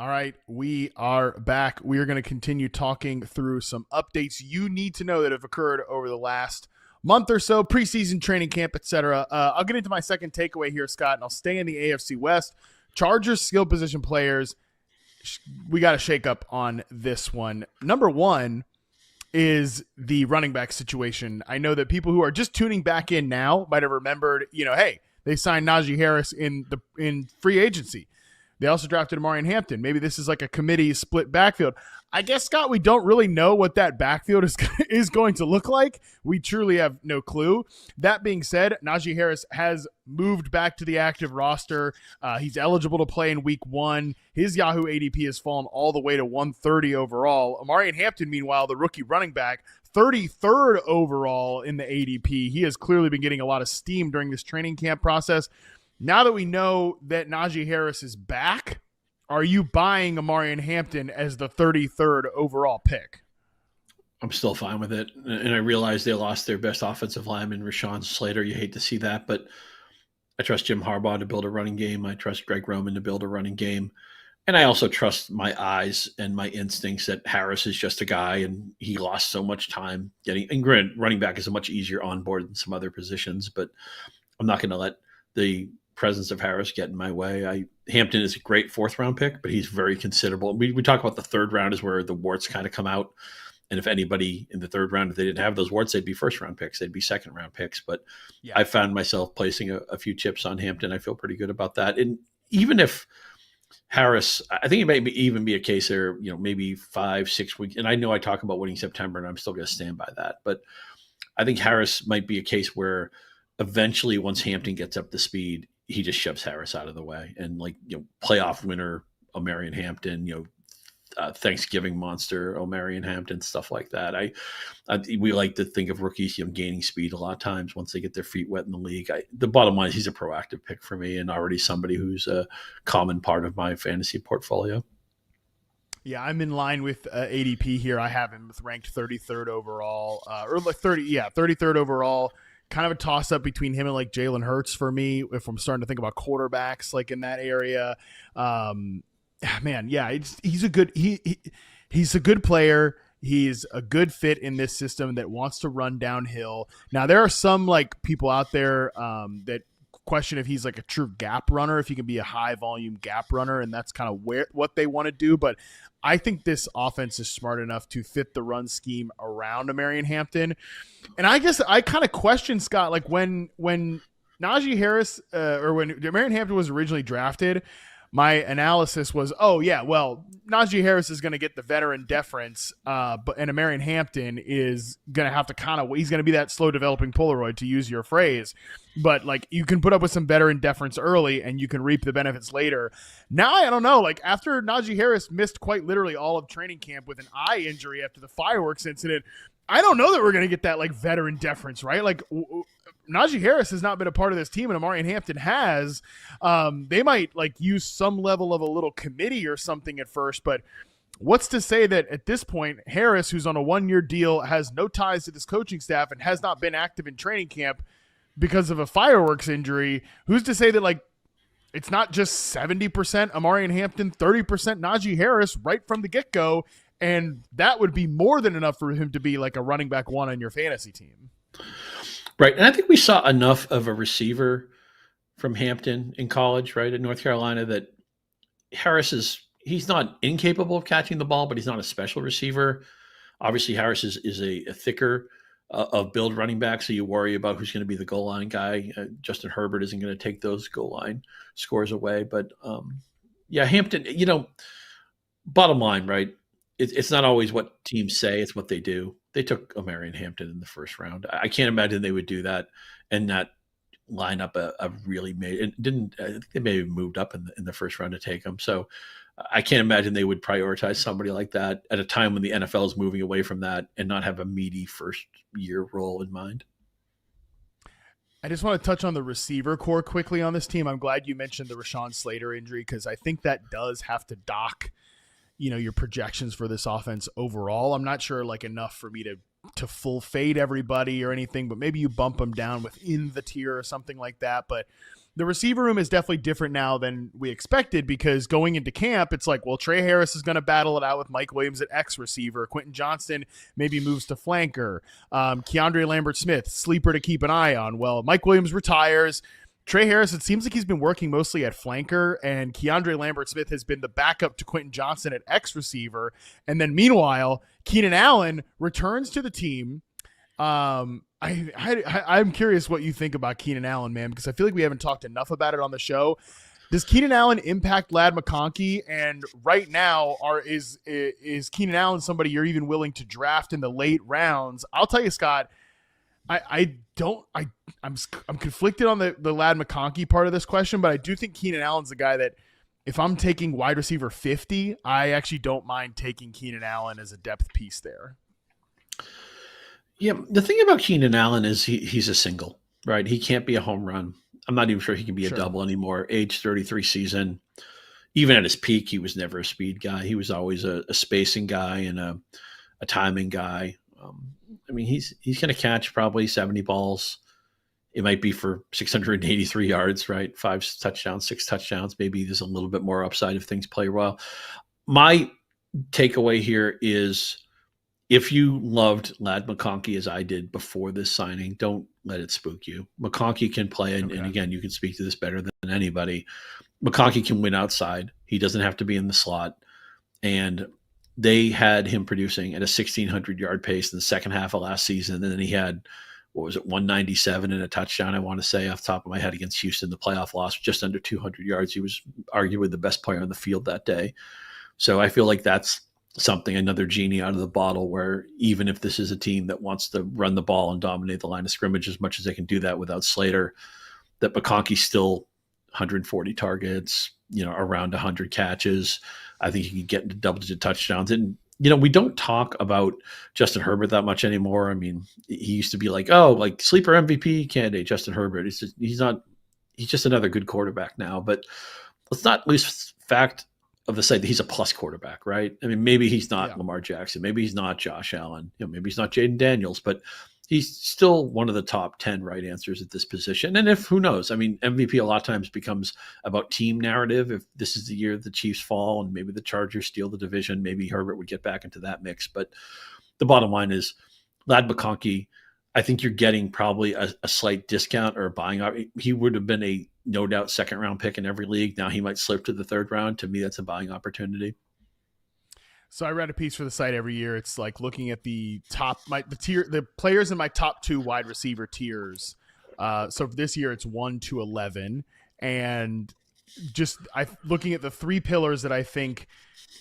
All right, we are back. We are going to continue talking through some updates you need to know that have occurred over the last month or so, preseason training camp, etc. I'll get into my second takeaway here, Scott, and I'll stay in the AFC West. Chargers skill position players, we got to shake up on this one. Number one is the running back situation. I know that people who are just tuning back in now might have remembered, hey, they signed Najee Harris in free agency. They also drafted Amari Hampton. Maybe this is like a committee split backfield. I guess, Scott, we don't really know what that backfield is going to look like. We truly have no clue. That being said, Najee Harris has moved back to the active roster. He's eligible to play in week 1. His Yahoo ADP has fallen all the way to 130 overall. Amari Hampton, meanwhile, the rookie running back, 33rd overall in the ADP. He has clearly been getting a lot of steam during this training camp process. Now that we know that Najee Harris is back, are you buying Amari Hampton as the 33rd overall pick? I'm still fine with it. And I realize they lost their best offensive lineman, Rashawn Slater. You hate to see that, but I trust Jim Harbaugh to build a running game. I trust Greg Roman to build a running game. And I also trust my eyes and my instincts that Harris is just a guy and he lost so much time getting, and granted, running back is a much easier onboard than some other positions, but I'm not going to let the presence of Harris get in my way. Hampton is a great 4th round pick, but he's very considerable. We talk about the 3rd round is where the warts kind of come out. And if anybody in the 3rd round, if they didn't have those warts, they'd be 1st round picks. They'd be 2nd round picks. But yeah, I found myself placing a few chips on Hampton. I feel pretty good about that. And even if Harris, I think it may even be a case there, maybe 5-6 weeks. And I know I talk about winning September and I'm still going to stand by that. But I think Harris might be a case where eventually once Hampton gets up to speed, he just shoves Harris out of the way. And playoff winner Omarion Hampton, Thanksgiving monster Omarion Hampton, stuff like that. We like to think of rookies gaining speed a lot of times once they get their feet wet in the league. The bottom line is he's a proactive pick for me and already somebody who's a common part of my fantasy portfolio. Yeah, I'm in line with ADP here. I have him ranked 33rd overall, or like 33rd overall. Kind of a toss up between him and like Jalen Hurts for me. If I'm starting to think about quarterbacks like in that area, man, yeah, he's a good he's a good player. He's a good fit in this system that wants to run downhill. Now there are some like people out there that question if he's like a true gap runner, if he can be a high volume gap runner, and that's kind of what they want to do. But I think this offense is smart enough to fit the run scheme around Marion Hampton. And I guess I kind of question, Scott, like when Najee Harris or when Marion Hampton was originally drafted, my analysis was, oh yeah, well, Najee Harris is going to get the veteran deference, and Marion Hampton is going to have to he's going to be that slow developing Polaroid, to use your phrase. But like, you can put up with some veteran deference early and you can reap the benefits later. Now, I don't know, like after Najee Harris missed quite literally all of training camp with an eye injury after the fireworks incident, I don't know that we're going to get that like veteran deference, right? Like Najee Harris has not been a part of this team, and Amari Hampton has. They might like use some level of a little committee or something at first, but what's to say that at this point, Harris, who's on a 1-year deal, has no ties to this coaching staff and has not been active in training camp because of a fireworks injury? Who's to say that like it's not just 70% Amari Hampton, 30% Najee Harris right from the get-go, and that would be more than enough for him to be like a running back one on your fantasy team. Right. And I think we saw enough of a receiver from Hampton in college, right, at North Carolina, that he's not incapable of catching the ball, but he's not a special receiver. Obviously, Harris is a thicker of build running back, so you worry about who's going to be the goal line guy. Justin Herbert isn't going to take those goal line scores away. But, yeah, Hampton, bottom line, right, it's not always what teams say, it's what they do. They took Marion Hampton in the first round. I can't imagine they would do that and not line up a really made. It didn't. I think they may have moved up in the first round to take him. So I can't imagine they would prioritize somebody like that at a time when the NFL is moving away from that and not have a meaty first year role in mind. I just want to touch on the receiver core quickly on this team. I'm glad you mentioned the Rashawn Slater injury, because I think that does have to dock your projections for this offense overall. I'm not sure like enough for me to full fade everybody or anything, but maybe you bump them down within the tier or something like that. But the receiver room is definitely different now than we expected, because going into camp, it's like, well, Trey Harris is going to battle it out with Mike Williams at X receiver. Quentin Johnston maybe moves to flanker. Keandre Lambert-Smith, sleeper to keep an eye on. Well, Mike Williams retires. Trey Harris, it seems like he's been working mostly at flanker, and Keandre Lambert-Smith has been the backup to Quentin Johnston at X receiver. And then meanwhile, Keenan Allen returns to the team. I'm curious what you think about Keenan Allen, man, because I feel like we haven't talked enough about it on the show. Does Keenan Allen impact Ladd McConkey? And right now, is Keenan Allen somebody you're even willing to draft in the late rounds? I'll tell you, Scott, I'm conflicted on the Ladd McConkey part of this question, but I do think Keenan Allen's the guy that if I'm taking wide receiver 50, I actually don't mind taking Keenan Allen as a depth piece there. Yeah, the thing about Keenan Allen is he's a single, right? He can't be a home run. I'm not even sure he can be a double anymore. Age 33 season. Even at his peak, he was never a speed guy. He was always a spacing guy and a timing guy. I mean, he's going to catch probably 70 balls. It might be for 683 yards, right? 5 touchdowns, 6 touchdowns. Maybe there's a little bit more upside if things play well. My takeaway here is, if you loved Ladd McConkey as I did before this signing, don't let it spook you. McConkey can play, and again, you can speak to this better than anybody. McConkey can win outside. He doesn't have to be in the slot. And they had him producing at a 1,600-yard pace in the second half of last season. And then he had, 197 and a touchdown, I want to say, off the top of my head, against Houston, the playoff loss, just under 200 yards. He was arguably the best player on the field that day. So I feel like that's something, another genie out of the bottle, where even if this is a team that wants to run the ball and dominate the line of scrimmage as much as they can do that without Slater, that McConkey's still 140 targets, around 100 catches. I think he can get into double-digit touchdowns. And, we don't talk about Justin Herbert that much anymore. I mean, he used to be like, sleeper MVP candidate, Justin Herbert. He's just another good quarterback now. But let's not lose of the site that he's a plus quarterback, right? I mean, maybe he's not Yeah. Lamar Jackson, maybe he's not Josh Allen, maybe he's not Jayden Daniels, but he's still one of the top 10 right answers at this position. And if, who knows, I mean, MVP a lot of times becomes about team narrative. If this is the year the Chiefs fall and maybe the Chargers steal the division, maybe Herbert would get back into that mix. But the bottom line is Ladd McConkey, I think you're getting probably a slight discount or a buying up. He would have been a no doubt second round pick in every league. Now he might slip to the third round. To me, that's a buying opportunity. So I read a piece for the site every year. It's like looking at the players in my top 2 wide receiver tiers. So for this year, it's 1 to 11, and just looking at the 3 pillars that I think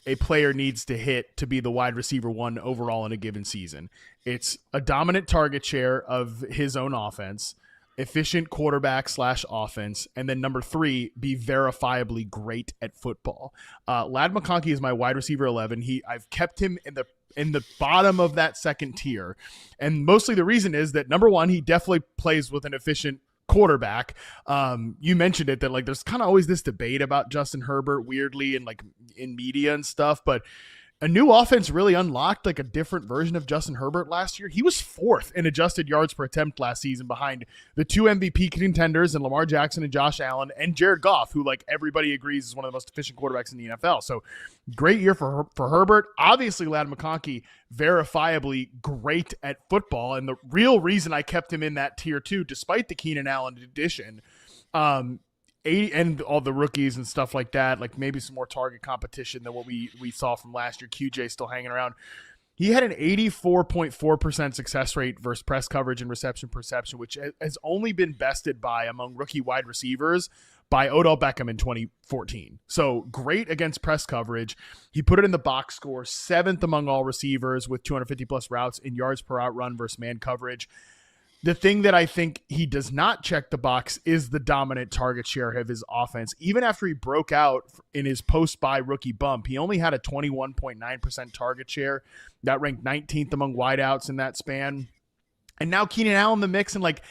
a player needs to hit to be the wide receiver 1 overall in a given season. It's a dominant target share of his own offense, efficient quarterback / offense, and then number 3, be verifiably great at football. Ladd McConkey is my wide receiver 11. I've kept him in the bottom of that second tier, and mostly the reason is that number 1, he definitely plays with an efficient quarterback. You mentioned it, that like there's kind of always this debate about Justin Herbert, weirdly, and like in media and stuff, but a new offense really unlocked like a different version of Justin Herbert last year. He was 4th in adjusted yards per attempt last season behind the 2 MVP contenders and Lamar Jackson and Josh Allen and Jared Goff, who like everybody agrees is one of the most efficient quarterbacks in the NFL. So great year for Herbert. Obviously, Ladd McConkey, verifiably great at football. And the real reason I kept him in that tier 2, despite the Keenan Allen addition, and all the rookies and stuff like that, like maybe some more target competition than what we saw from last year. QJ still hanging around. He had an 84.4% success rate versus press coverage and reception perception, which has only been bested by among rookie wide receivers by Odell Beckham in 2014. So great against press coverage. He put it in the box score, 7th among all receivers with 250 plus routes in yards per out run versus man coverage. The thing that I think he does not check the box is the dominant target share of his offense. Even after he broke out in his post-bye rookie bump, he only had a 21.9% target share. That ranked 19th among wideouts in that span. And now Keenan Allen in the mix, and like,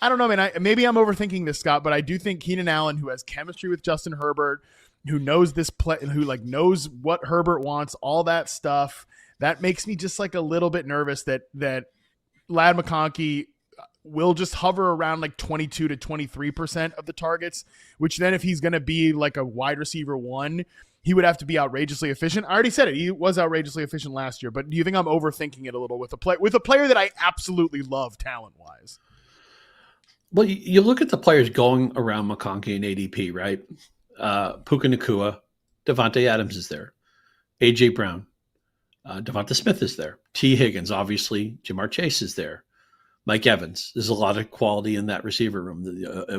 I don't know, man. Maybe I'm overthinking this, Scott, but I do think Keenan Allen, who has chemistry with Justin Herbert, who knows this play, who like knows what Herbert wants, all that stuff, that makes me just like a little bit nervous that Ladd McConkey will just hover around like 22 to 23% of the targets, which then if he's going to be like a wide receiver 1, he would have to be outrageously efficient. I already said it. He was outrageously efficient last year, but do you think I'm overthinking it a little with a player that I absolutely love talent-wise? Well, you look at the players going around McConkey and ADP, right? Puka Nacua, Devontae Adams is there. A.J. Brown. Devonta Smith is there. T. Higgins, obviously. Jamar Chase is there. Mike Evans. There's a lot of quality in that receiver room.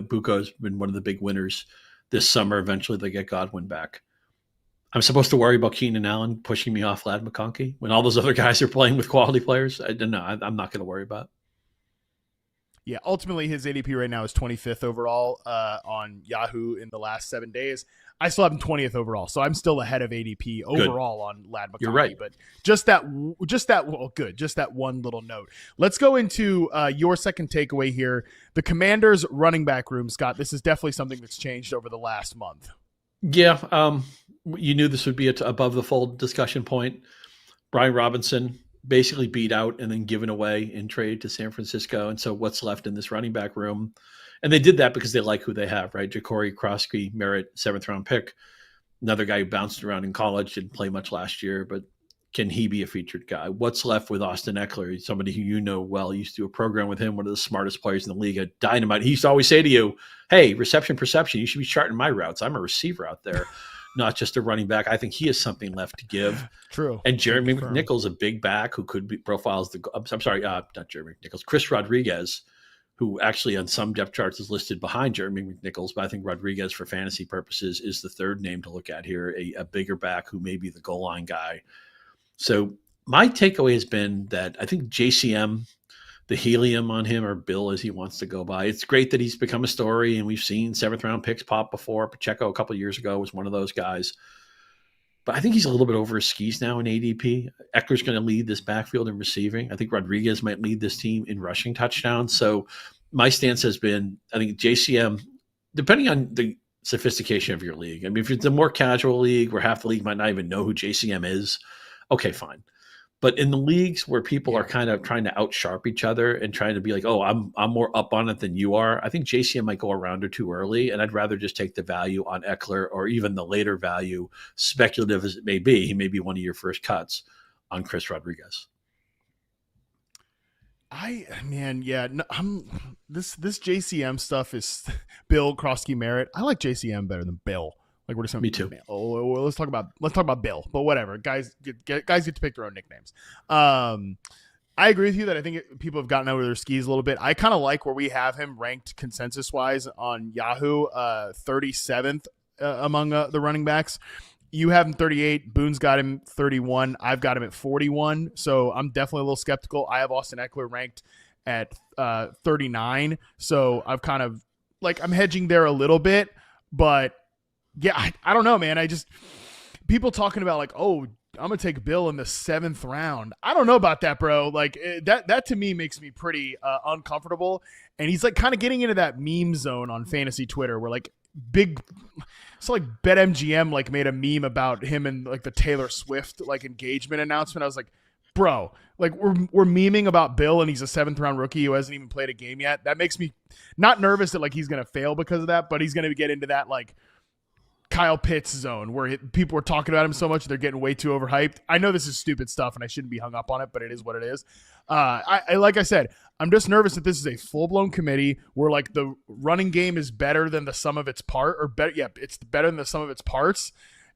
Buko's been one of the big winners this summer. Eventually, they get Godwin back. I'm supposed to worry about Keenan Allen pushing me off Ladd McConkey when all those other guys are playing with quality players? No, I'm not going to worry about. Yeah, ultimately his ADP right now is 25th overall on Yahoo in the last 7 days. I still have him 20th overall, so I'm still ahead of ADP overall on Ladd McConkey. You're right. But just that one little note. Let's go into your second takeaway here. The Commanders running back room, Scott. This is definitely something that's changed over the last month. Yeah, you knew this would be an above the fold discussion point. Brian Robinson basically beat out and then given away in trade to San Francisco. And so what's left in this running back room? And they did that because they like who they have, right? Ja'Cory Krosky, Merritt, 7th round pick. Another guy who bounced around in college, didn't play much last year, but can he be a featured guy? What's left with Austin Eckler? Somebody who you know well. You used to do a program with him, one of the smartest players in the league, a dynamite. He used to always say to you, hey, reception perception, you should be charting my routes. I'm a receiver out there, not just a running back. I think he has something left to give. True. And Jeremy McNichols, a big back who could be profiles. Not Jeremy McNichols, Chris Rodriguez, who actually on some depth charts is listed behind Jeremy McNichols, but I think Rodriguez for fantasy purposes is the third name to look at here, a bigger back who may be the goal line guy. So my takeaway has been that I think JCM, the helium on him, or Bill as he wants to go by, it's great that he's become a story, and we've seen 7th round picks pop before. Pacheco a couple of years ago was one of those guys. But I think he's a little bit over his skis now in ADP. Eckler's going to lead this backfield in receiving. I think Rodriguez might lead this team in rushing touchdowns. So my stance has been, I think JCM, depending on the sophistication of your league. I mean, if it's a more casual league where half the league might not even know who JCM is, okay, fine. But in the leagues where people are kind of trying to outsharp each other and trying to be like, oh, I'm more up on it than you are, I think JCM might go a round or two early, and I'd rather just take the value on Eckler or even the later value, speculative as it may be. He may be one of your first cuts on Chris Rodriguez. This JCM stuff is Bill Krosky Merritt. I like JCM better than Bill. Like, we're just Me too. Let's talk about Bill, but whatever. Guys get to pick their own nicknames. I agree with you that I think people have gotten over their skis a little bit. I kind of like where we have him ranked consensus wise on Yahoo, 37th among the running backs. You have him 38. Boone's got him 31. I've got him at 41. So I'm definitely a little skeptical. I have Austin Eckler ranked at 39. So I've kind of I'm hedging there a little bit, but yeah, I don't know, man. People talking about oh, I'm going to take Bill in the 7th round. I don't know about that, bro. That to me makes me pretty uncomfortable. And he's kind of getting into that meme zone on fantasy Twitter where BetMGM made a meme about him and the Taylor Swift engagement announcement. I was like, bro, we're memeing about Bill and he's a 7th round rookie who hasn't even played a game yet. That makes me not nervous that he's going to fail because of that, but he's going to get into that Kyle Pitts zone where people are talking about him so much they're getting way too overhyped. I know this is stupid stuff and I shouldn't be hung up on it, but it is what it is. Like I said, I'm just nervous that this is a full-blown committee where the running game is better than the sum of its part, or better. Yeah, it's better than the sum of its parts.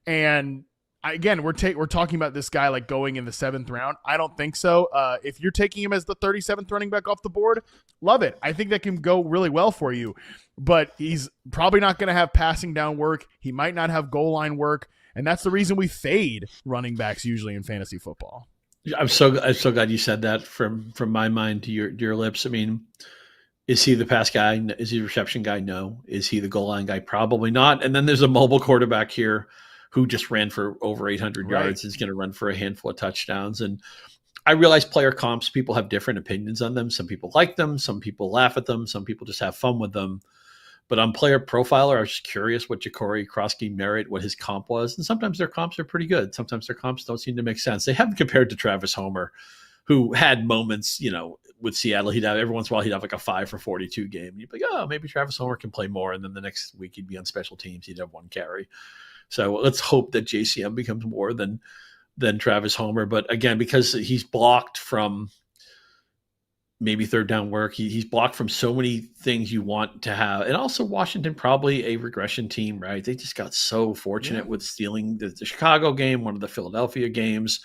And again, we're talking about this guy going in the 7th round. I don't think so. If you're taking him as the 37th running back off the board, love it. I think that can go really well for you. But he's probably not going to have passing down work. He might not have goal line work, and that's the reason we fade running backs usually in fantasy football. I'm so glad you said that from my mind to your lips. I mean, is he the pass guy? Is he the reception guy? No. Is he the goal line guy? Probably not. And then there's a mobile quarterback here who just ran for over 800 yards. Is going to run for a handful of touchdowns. And I realize player comps, people have different opinions on them. Some people like them. Some people laugh at them. Some people just have fun with them. But on Player Profiler, I was just curious what Ja'Cory Krosky Merritt, what his comp was. And sometimes their comps are pretty good. Sometimes their comps don't seem to make sense. They haven't compared to Travis Homer, who had moments, with Seattle. Every once in a while, he'd have a 5 for 42 game. And you'd be like, oh, maybe Travis Homer can play more. And then the next week he'd be on special teams. He'd have 1 carry. So let's hope that JCM becomes more than Travis Homer. But again, because he's blocked from maybe third down work, he's blocked from so many things you want to have. And also Washington, probably a regression team, right? They just got so fortunate with stealing the Chicago game, one of the Philadelphia games.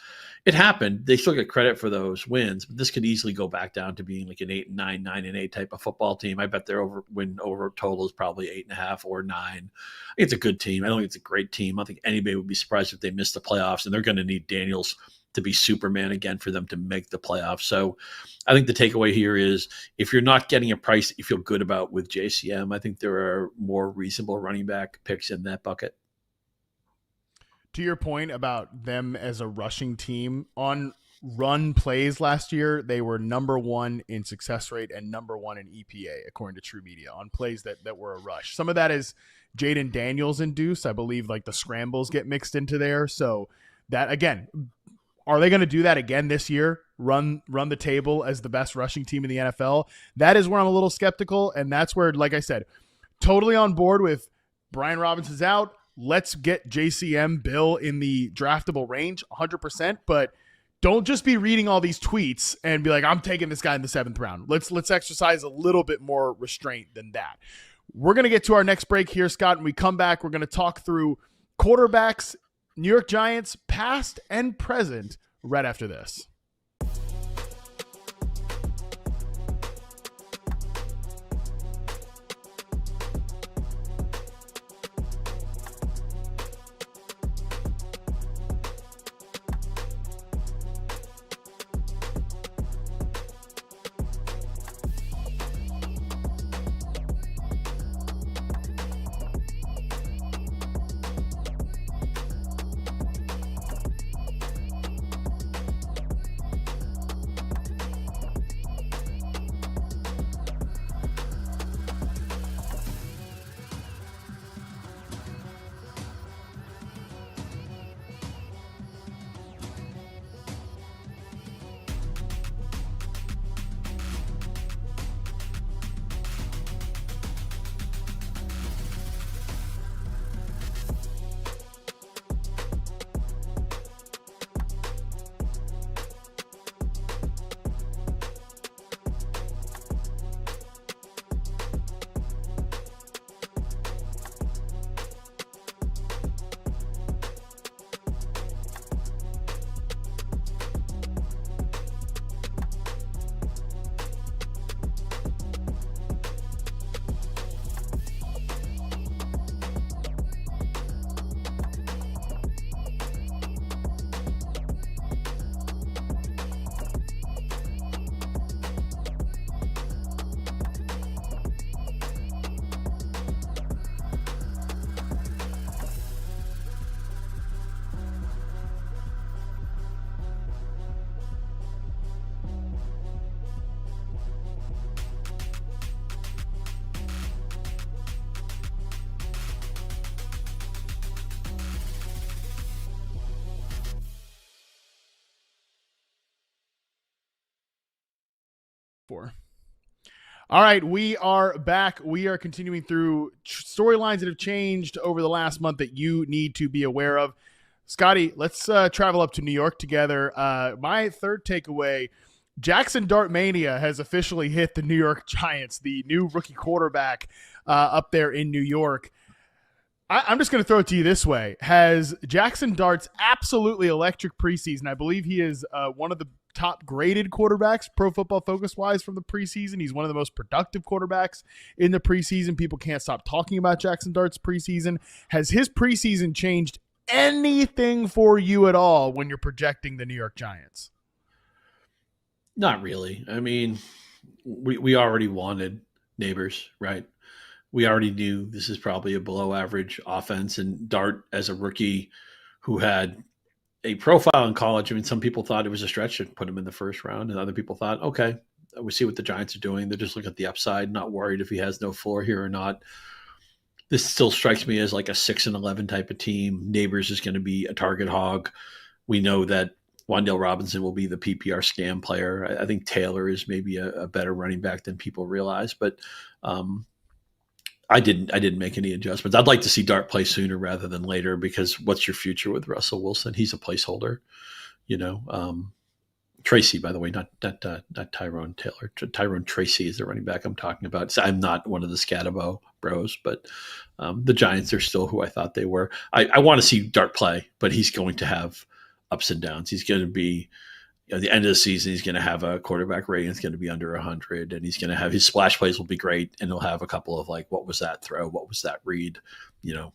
It happened. They still get credit for those wins, but this could easily go back down to being an 8-9, 9-8 type of football team. I bet their win over total is probably 8.5 or 9. I think it's a good team. I don't think it's a great team. I don't think anybody would be surprised if they missed the playoffs, and they're going to need Daniels to be Superman again for them to make the playoffs. So I think the takeaway here is if you're not getting a price that you feel good about with JCM, I think there are more reasonable running back picks in that bucket. To your point about them as a rushing team, on run plays last year, they were number 1 in success rate and number 1 in EPA, according to True Media, on plays that were a rush. Some of that is Jaden Daniels induced. I believe the scrambles get mixed into there. So that, again, are they going to do that again this year? Run the table as the best rushing team in the NFL? That is where I'm a little skeptical, and that's where, like I said, totally on board with Brian Robinson's out. Let's get JCM Bill in the draftable range, 100%. But don't just be reading all these tweets and be like, I'm taking this guy in the 7th round. Let's exercise a little bit more restraint than that. We're going to get to our next break here, Scott. When we come back, we're going to talk through quarterbacks, New York Giants, past and present, right after this. for. All right, we are back. We are continuing through storylines that have changed over the last month that you need to be aware of. Scotty, let's travel up to New York together. My third takeaway, Jaxson Dart mania has officially hit the New York Giants, the new rookie quarterback up there in New York. I'm just going to throw it to you this way. Has Jaxson Dart's absolutely electric preseason, I believe he is one of the top graded quarterbacks, Pro Football Focus wise, from the preseason. He's one of the most productive quarterbacks in the preseason. People can't stop talking about Jaxson Dart's preseason. Has his preseason changed anything for you at all when you're projecting the New York Giants? Not really. I mean, we already wanted Neighbors, right? We already knew this is probably a below average offense, and Dart as a rookie who had a profile in college. I mean, some people thought it was a stretch to put him in the first round, and other people thought, okay, we see what the Giants are doing. They're just looking at the upside, not worried if he has no floor here or not. This still strikes me as like a 6-11 type of team. Neighbors is going to be a target hog. We know that Wan'Dale Robinson will be the PPR scam player. I think Taylor is maybe a better running back than people realize, but I didn't make any adjustments. I'd like to see Dart play sooner rather than later, because what's your future with Russell Wilson? He's a placeholder, Tracy, by the way, not Tyrone Taylor. Tyrone Tracy is the running back I'm talking about. So I'm not one of the Scatabo bros, but the Giants are still who I thought they were. I want to see Dart play, but he's going to have ups and downs. He's going to be, at the end of the season, he's going to have a quarterback rating that's going to be under 100, and he's going to have his splash plays will be great, and he'll have a couple of like, what was that throw? What was that read?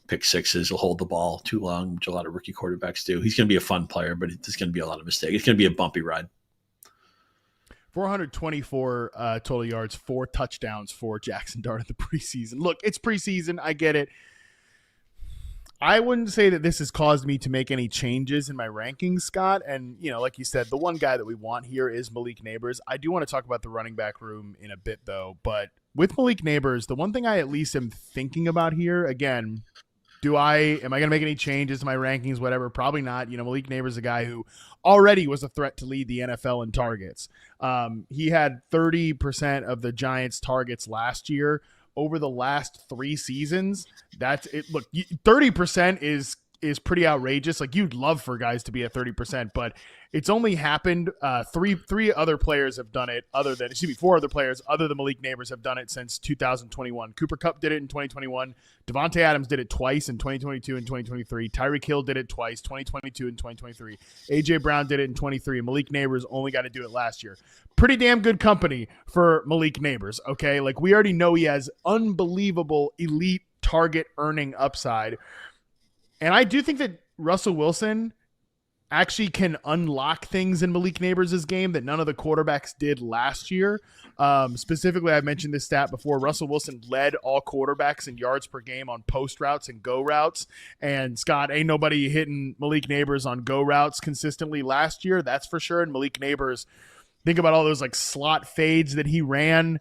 Pick sixes. He'll hold the ball too long, which a lot of rookie quarterbacks do. He's going to be a fun player, but there's going to be a lot of mistakes. It's going to be a bumpy ride. 424 total yards, 4 touchdowns for Jaxson Dart in the preseason. Look, it's preseason. I get it. I wouldn't say that this has caused me to make any changes in my rankings, Scott. And, like you said, the one guy that we want here is Malik Neighbors. I do want to talk about the running back room in a bit, though. But with Malik Neighbors, the one thing I at least am thinking about here, again, am I going to make any changes to my rankings, whatever? Probably not. Malik Neighbors is a guy who already was a threat to lead the NFL in targets. He had 30% of the Giants' targets last year. Over the last 3 seasons, that's it. Look, 30% is pretty outrageous. Like, you'd love for guys to be at 30%, but it's only happened. Three other players have done it. 4 other players other than Malik Neighbors have done it since 2021. Cooper Kupp did it in 2021. Devontae Adams did it twice in 2022 and 2023. Tyreek Hill did it twice, 2022 and 2023. AJ Brown did it in 23. Malik Neighbors only got to do it last year. Pretty damn good company for Malik Neighbors. Okay, like, we already know he has unbelievable elite target earning upside. And I do think that Russell Wilson actually can unlock things in Malik Neighbors' game that none of the quarterbacks did last year. Specifically, I've mentioned this stat before. Russell Wilson led all quarterbacks in yards per game on post routes and go routes. And Scott, ain't nobody hitting Malik Neighbors on go routes consistently last year. That's for sure. And Malik Neighbors, think about all those like slot fades that he ran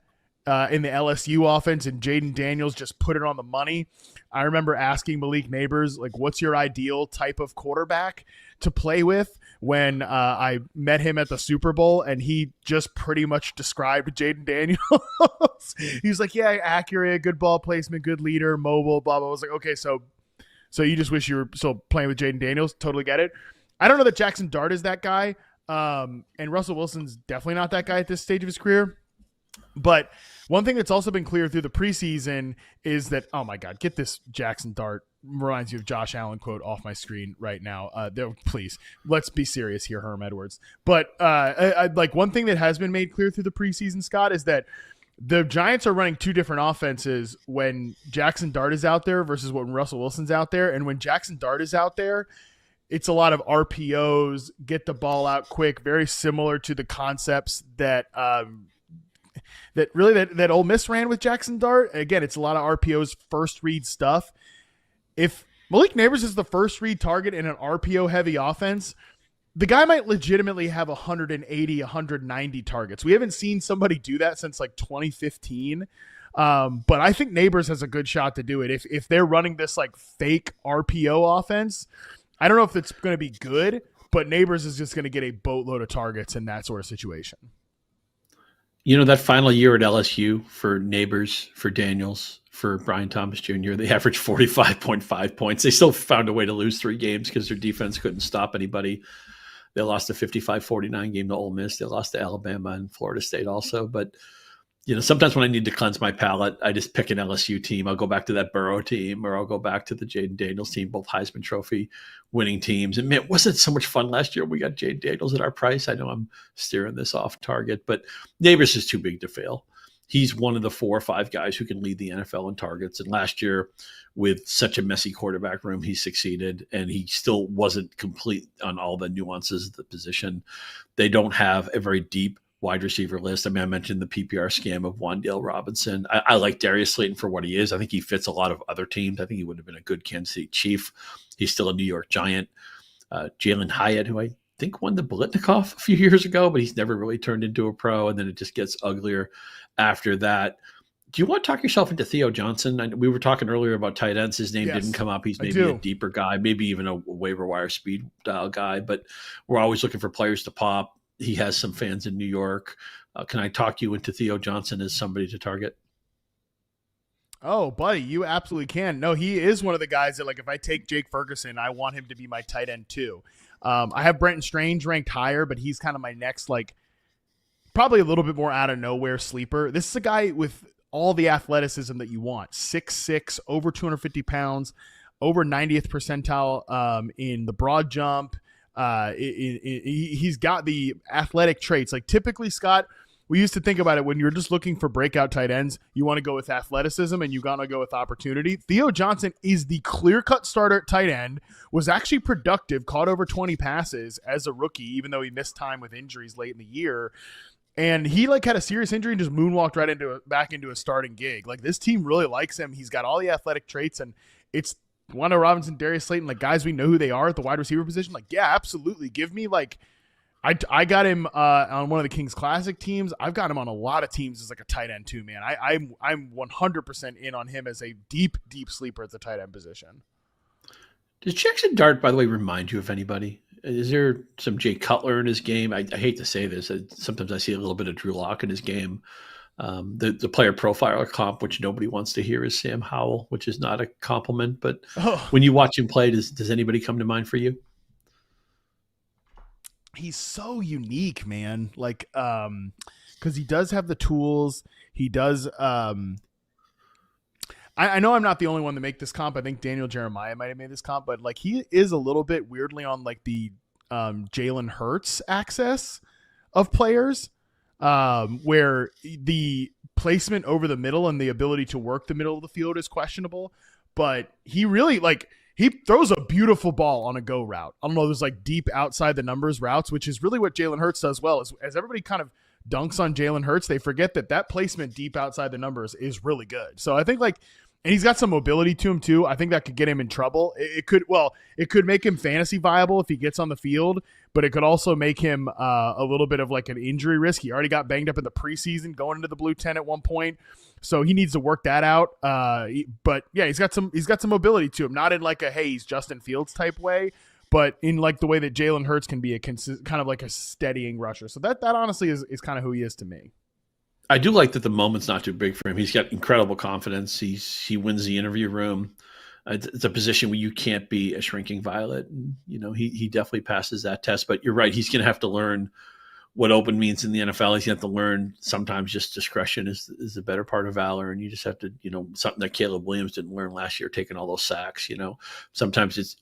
in the LSU offense, and Jayden Daniels just put it on the money. I remember asking Malik Neighbors, like, what's your ideal type of quarterback to play with when I met him at the Super Bowl, and he just pretty much described Jayden Daniels. He was like, yeah, accurate, good ball placement, good leader, mobile, blah, blah. I was like, okay, so you just wish you were still playing with Jayden Daniels. Totally get it. I don't know that Jaxson Dart is that guy, and Russell Wilson's definitely not that guy at this stage of his career. But one thing that's also been clear through the preseason is that, oh my God, get this Jaxson Dart, reminds you of Josh Allen quote off my screen right now. Please, let's be serious here, Herm Edwards. But like, one thing that has been made clear through the preseason, Scott, is that the Giants are running 2 different offenses when Jaxson Dart is out there versus when Russell Wilson's out there. And when Jaxson Dart is out there, it's a lot of RPOs, get the ball out quick, very similar to the concepts that that Ole Miss ran with Jaxson Dart. Again, it's a lot of RPOs, first read stuff. If Malik Neighbors is the first read target in an RPO heavy offense, the guy might legitimately have 180, 190 targets. We haven't seen somebody do that since like 2015. But I think Neighbors has a good shot to do it. If they're running this like fake RPO offense, I don't know if it's going to be good, but Neighbors is just going to get a boatload of targets in that sort of situation. That final year at LSU for Neighbors, for Daniels, for Brian Thomas Jr., they averaged 45.5 points. They still found a way to lose 3 games because their defense couldn't stop anybody. They lost a 55-49 game to Ole Miss. They lost to Alabama and Florida State also. But, sometimes when I need to cleanse my palate, I just pick an LSU team. I'll go back to that Burrow team, or I'll go back to the Jayden Daniels team, both Heisman Trophy winning teams. And man, wasn't it so much fun last year? We got Jayden Daniels at our price. I know I'm steering this off target, but Neighbors is too big to fail. He's one of the 4 or 5 guys who can lead the NFL in targets. And last year, with such a messy quarterback room, he succeeded, and he still wasn't complete on all the nuances of the position. They don't have a very deep wide receiver list. I mean, I mentioned the PPR scam of Wan'Dale Robinson. I like Darius Slayton for what he is. I think he fits a lot of other teams. I think he would have been a good Kansas City Chief. He's still a New York Giant. Jalen Hyatt, who I think won the Biletnikoff a few years ago, but he's never really turned into a pro, and then it just gets uglier after that. Do you want to talk yourself into Theo Johnson? We were talking earlier about tight ends. His name didn't come up. He's maybe a deeper guy, maybe even a waiver wire speed dial guy, but we're always looking for players to pop. He has some fans in New York. Can I talk you into Theo Johnson as somebody to target? Oh, buddy, you absolutely can. No, he is one of the guys that, like, if I take Jake Ferguson, I want him to be my tight end too. I have Brenton Strange ranked higher, but he's kind of my next, like, probably a little bit more out of nowhere sleeper. This is a guy with all the athleticism that you want. 6'6", over 250 pounds, over 90th percentile in the broad jump. He's got the athletic traits. Like, typically, Scott, we used to think about it when you're just looking for breakout tight ends, you want to go with athleticism and you got to go with opportunity. Theo Johnson is the clear-cut starter at tight end, was actually productive, caught over 20 passes as a rookie, even though he missed time with injuries late in the year. And he had a serious injury and just moonwalked right back into a starting gig. Like, this team really likes him. He's got all the athletic traits, and it's Wan'Dale Robinson, Darius Slayton, like, guys we know who they are at the wide receiver position. Like, yeah, absolutely. Give me, like, I got him on one of the Kings Classic teams. I've got him on a lot of teams as like a tight end too, man. I'm 100% in on him as a deep sleeper at the tight end position. Does Jaxson Dart, by the way, remind you of anybody? Is there some Jay Cutler in his game? I hate to say this. Sometimes I see a little bit of Drew Lock in his game. The player profiler comp, which nobody wants to hear, is Sam Howell, which is not a compliment. But when you watch him play, does anybody come to mind for you? He's so unique, man. Like, because he does have the tools. He does. I know I'm not the only one to make this comp. I think Daniel Jeremiah might have made this comp, but like, he is a little bit weirdly on like the Jalen Hurts access of players, where the placement over the middle and the ability to work the middle of the field is questionable. But he really, like, he throws a beautiful ball on a go route. I don't know, there's like deep outside the numbers routes, which is really what Jalen Hurts does well. As everybody kind of dunks on Jalen Hurts, they forget that placement deep outside the numbers is really good. So I think, like, and he's got some mobility to him too. I think that could get him in trouble. It could make him fantasy viable if he gets on the field, but it could also make him a little bit of like an injury risk. He already got banged up in the preseason going into the blue 10 at one point. So he needs to work that out. But yeah, he's got some mobility to him, not in like a, hey, he's Justin Fields type way, but in like the way that Jalen Hurts can be kind of like a steadying rusher. So that honestly is kind of who he is to me. I do like that the moment's not too big for him. He's got incredible confidence. He wins the interview room. It's a position where you can't be a shrinking violet. And, he definitely passes that test. But you're right. He's going to have to learn what open means in the NFL. He's going to have to learn sometimes just discretion is the better part of valor. And you just have to, something that Caleb Williams didn't learn last year, taking all those sacks. Sometimes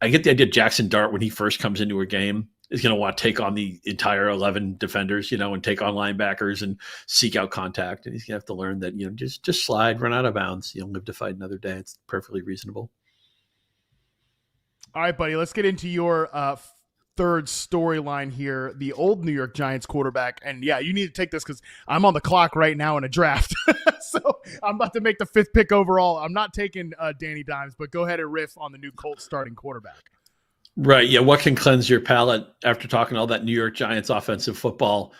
I get the idea Jaxson Dart, when he first comes into a game, is going to want to take on the entire 11 defenders, and take on linebackers and seek out contact. And he's going to have to learn that, just slide, run out of bounds, live to fight another day. It's perfectly reasonable. All right, buddy, let's get into your third storyline here. The old New York Giants quarterback. And yeah, you need to take this because I'm on the clock right now in a draft. So I'm about to make the 5th pick overall. I'm not taking Danny Dimes, but go ahead and riff on the new Colts starting quarterback. Right. Yeah. What can cleanse your palate after talking all that New York Giants offensive football,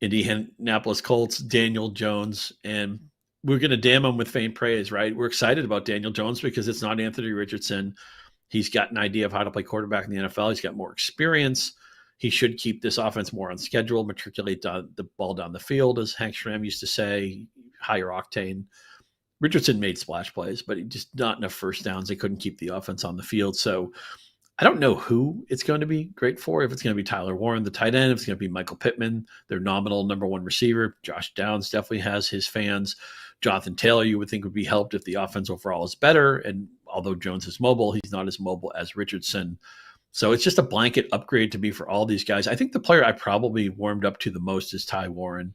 Indianapolis Colts, Daniel Jones, and we're going to damn him with faint praise, right? We're excited about Daniel Jones because it's not Anthony Richardson. He's got an idea of how to play quarterback in the NFL. He's got more experience. He should keep this offense more on schedule, matriculate the ball down the field, as Hank Schramm used to say, higher octane. Richardson made splash plays, but he just not enough first downs. They couldn't keep the offense on the field. So I don't know who it's going to be great for. If it's going to be Tyler Warren, the tight end, if it's going to be Michael Pittman, their nominal number one receiver. Josh Downs definitely has his fans. Jonathan Taylor, you would think, would be helped if the offense overall is better. And although Jones is mobile, he's not as mobile as Richardson. So it's just a blanket upgrade to me for all these guys. I think the player I probably warmed up to the most is Ty Warren,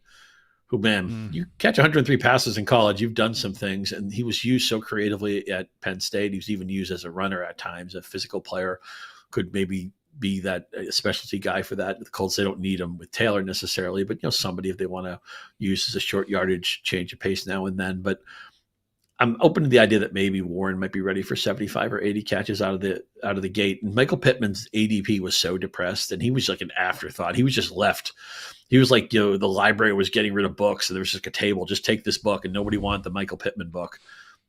who, man, you catch 103 passes in college, you've done some things. And he was used so creatively at Penn State. He was even used as a runner at times. A physical player could maybe be that specialty guy for that. The Colts, they don't need him with Taylor necessarily, but, somebody if they want to use as a short yardage change of pace now and then. But I'm open to the idea that maybe Warren might be ready for 75 or 80 catches out of the gate. And Michael Pittman's ADP was so depressed, and he was like an afterthought. He was just left. He was like, the library was getting rid of books, and there was just like a table, just take this book, and nobody wanted the Michael Pittman book.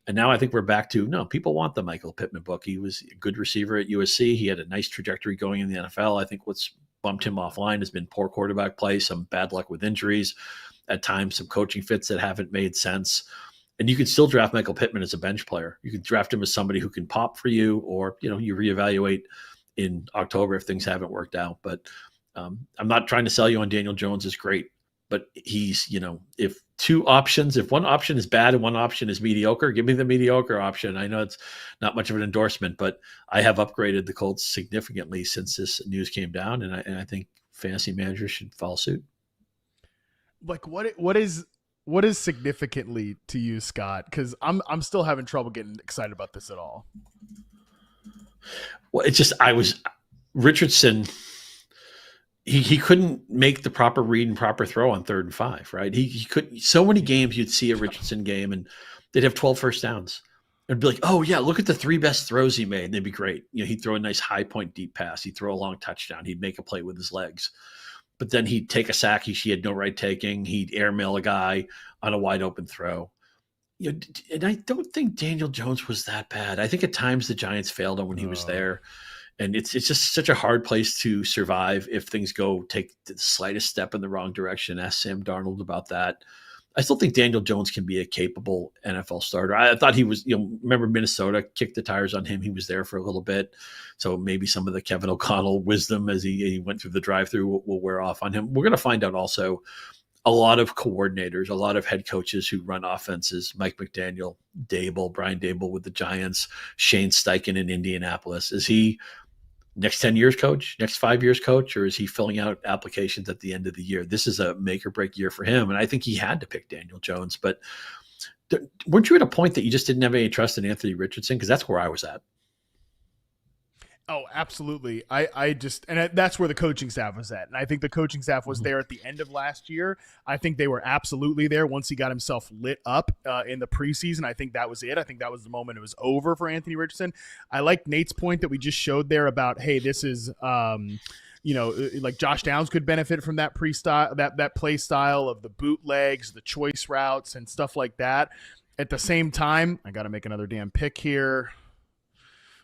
And now I think we're back to, no, people want the Michael Pittman book. He was a good receiver at USC. He had a nice trajectory going in the NFL. I think what's bumped him offline has been poor quarterback play, some bad luck with injuries, at times some coaching fits that haven't made sense. And you can still draft Michael Pittman as a bench player. You can draft him as somebody who can pop for you, or, you reevaluate in October if things haven't worked out. But I'm not trying to sell you on Daniel Jones is great, but he's, if if one option is bad and one option is mediocre, give me the mediocre option. I know it's not much of an endorsement, but I have upgraded the Colts significantly since this news came down. And I think fantasy managers should follow suit. Like what is significantly to you, Scott? Because I'm still having trouble getting excited about this at all. Well, it's just Richardson. He couldn't make the proper read and proper throw on 3rd and 5, right? He couldn't. So many games you'd see a Richardson game and they'd have 12 first downs. It'd be like, oh yeah, look at the 3 best throws he made. And they'd be great. He'd throw a nice high point deep pass. He'd throw a long touchdown. He'd make a play with his legs. But then he'd take a sack he had no right taking. He'd airmail a guy on a wide open throw. And I don't think Daniel Jones was that bad. I think at times the Giants failed him when he was there. And it's just such a hard place to survive if things take the slightest step in the wrong direction. Ask Sam Darnold about that. I still think Daniel Jones can be a capable NFL starter. I thought he was, remember Minnesota kicked the tires on him. He was there for a little bit. So maybe some of the Kevin O'Connell wisdom as he went through the drive-through will wear off on him. We're going to find out also a lot of coordinators, a lot of head coaches who run offenses, Mike McDaniel, Brian Dable with the Giants, Shane Steichen in Indianapolis. Is he next 10 years coach, next 5 years coach, or is he filling out applications at the end of the year? This is a make or break year for him. And I think he had to pick Daniel Jones, but weren't you at a point that you just didn't have any trust in Anthony Richardson? Because that's where I was at. Oh, absolutely. That's where the coaching staff was at. And I think the coaching staff was there at the end of last year. I think they were absolutely there once he got himself lit up in the preseason. I think that was it. I think that was the moment it was over for Anthony Richardson. I like Nate's point that we just showed there about, hey, this is, like Josh Downs could benefit from that that play style of the bootlegs, the choice routes and stuff like that. At the same time, I got to make another damn pick here.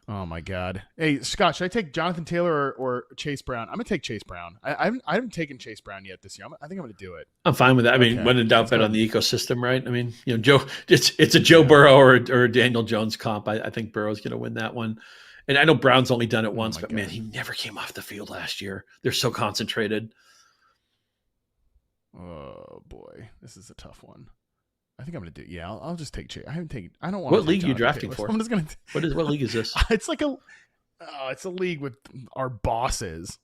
Oh my God! Hey Scott, should I take Jonathan Taylor or Chase Brown? I'm gonna take Chase Brown. I haven't taken Chase Brown yet this year. I think I'm gonna do it. I'm fine with that. I mean, when in doubt, bet on the ecosystem, right? I mean, Joe, it's a Joe Burrow or a Daniel Jones comp. I think Burrow's gonna win that one. And I know Brown's only done it once, but man, he never came off the field last year. They're so concentrated. Oh boy, this is a tough one. I think I'm gonna do. Yeah, I'll just take Chase. I don't want. What league are you drafting for? I'm just gonna. What league is this? It's like it's a league with our bosses,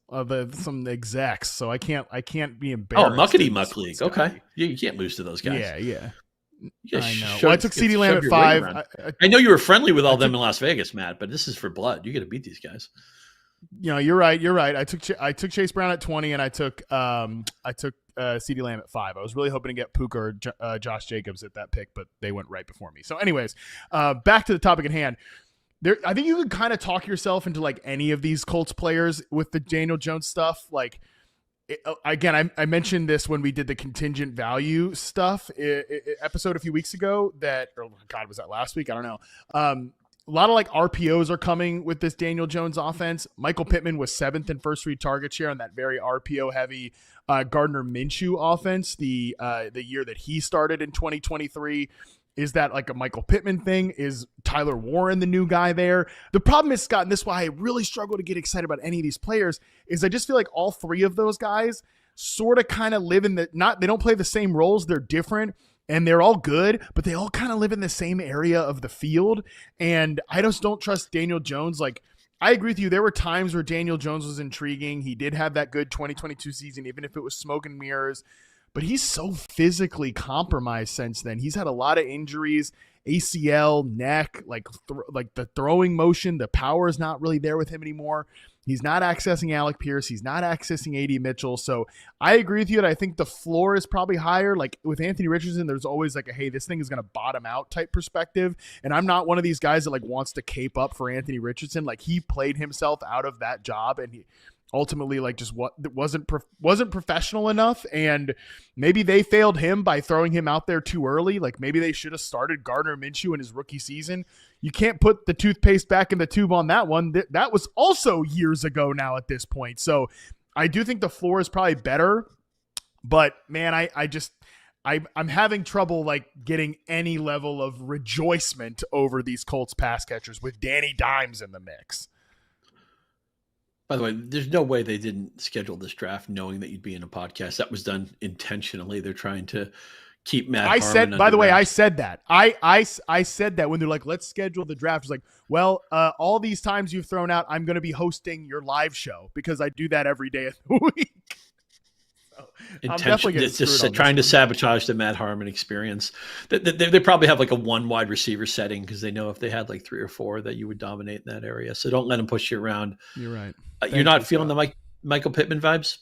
some execs. So I can't be embarrassed. Oh, muckety muck league. Okay, you can't lose to those guys. Yeah. I know. Well, I took CeeDee Lamb at 5. I know you were friendly with all them in Las Vegas, Matt, but this is for blood. You got to beat these guys. You're right. I took Chase Brown at 20, and I took CeeDee Lamb at 5. I was really hoping to get Puka or Josh Jacobs at that pick, but they went right before me. So anyways, back to the topic at hand. I think you can kind of talk yourself into like any of these Colts players with the Daniel Jones stuff. Like, again, I mentioned this when we did the contingent value stuff episode a few weeks ago. Was that last week? I don't know. a lot of like RPOs are coming with this Daniel Jones offense. Michael Pittman was 7th in first read target share on that very RPO heavy Gardner Minshew offense. The year that he started in 2023. Is that like a Michael Pittman thing? Is Tyler Warren the new guy there? The problem is, Scott, and this is why I really struggle to get excited about any of these players, is I just feel like all three of those guys sort of kind of live in they don't play the same roles. They're different. And they're all good, but they all kind of live in the same area of the field. And I just don't trust Daniel Jones. Like, I agree with you. There were times where Daniel Jones was intriguing. He did have that good 2022 season, even if it was smoke and mirrors. But he's so physically compromised since then. He's had a lot of injuries, ACL, neck, like the throwing motion. The power is not really there with him anymore. He's not accessing Alec Pierce. He's not accessing AD Mitchell. So I agree with you. And I think the floor is probably higher. Like with Anthony Richardson, there's always like a, hey, this thing is going to bottom out type perspective. And I'm not one of these guys that like wants to cape up for Anthony Richardson. Like he played himself out of that job and he ultimately like just wasn't professional enough. And maybe they failed him by throwing him out there too early. Like maybe they should have started Gardner Minshew in his rookie season. You can't put the toothpaste back in the tube on that one. That was also years ago now at this point. So I do think the floor is probably better, but man, I'm having trouble like getting any level of rejoicement over these Colts pass catchers with Danny Dimes in the mix. By the way, there's no way they didn't schedule this draft knowing that you'd be in a podcast. That was done intentionally. They're trying to keep Matt Harmon. By the way, I said that. I said that when they're like, let's schedule the draft. It's like, well, all these times you've thrown out, I'm going to be hosting your live show because I do that every day of the week. It's just trying to sabotage the Matt Harmon experience. They probably have like a one wide receiver setting because they know if they had like 3 or 4 that you would dominate in that area. So don't let them push you around. You're right. You're not feeling the Michael Pittman vibes?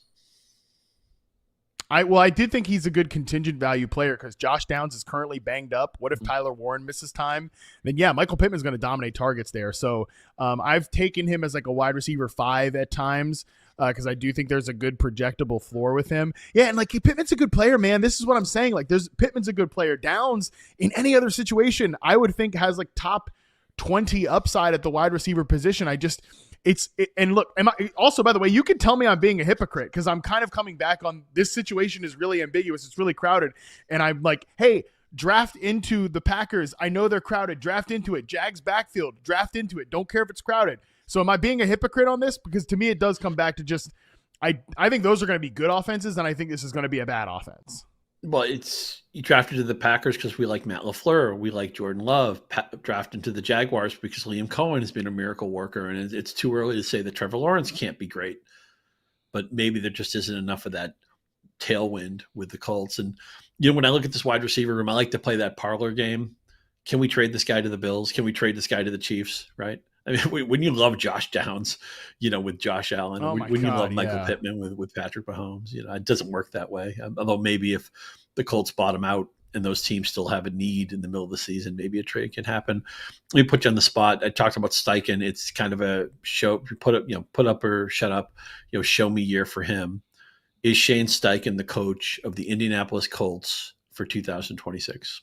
I did think he's a good contingent value player because Josh Downs is currently banged up. What if Tyler Warren misses time? Then yeah, Michael Pittman's going to dominate targets there. So I've taken him as like a wide receiver 5 at times because I do think there's a good projectable floor with him. Yeah, and like Pittman's a good player, man. This is what I'm saying. Like Pittman's a good player. Downs in any other situation, I would think has like top 20 upside at the wide receiver position. And look, also, by the way, you can tell me I'm being a hypocrite because I'm kind of coming back on this situation is really ambiguous. It's really crowded. And I'm like, hey, draft into the Packers. I know they're crowded. Draft into it. Jags backfield. Draft into it. Don't care if it's crowded. So am I being a hypocrite on this? Because to me, it does come back to just, I think those are going to be good offenses. And I think this is going to be a bad offense. Well, you drafted to the Packers because we like Matt LaFleur. We like Jordan Love. Drafted to the Jaguars because Liam Cohen has been a miracle worker. And it's too early to say that Trevor Lawrence can't be great. But maybe there just isn't enough of that tailwind with the Colts. And, when I look at this wide receiver room, I like to play that parlor game. Can we trade this guy to the Bills? Can we trade this guy to the Chiefs? Right? I mean, when you love Josh Downs, with Josh Allen, you love Michael Pittman with Patrick Mahomes, it doesn't work that way. Although maybe if the Colts bottom out and those teams still have a need in the middle of the season, maybe a trade can happen. Let me put you on the spot. I talked about Steichen. It's kind of a show. Put up or shut up. Show me year for him. Is Shane Steichen the coach of the Indianapolis Colts for 2026?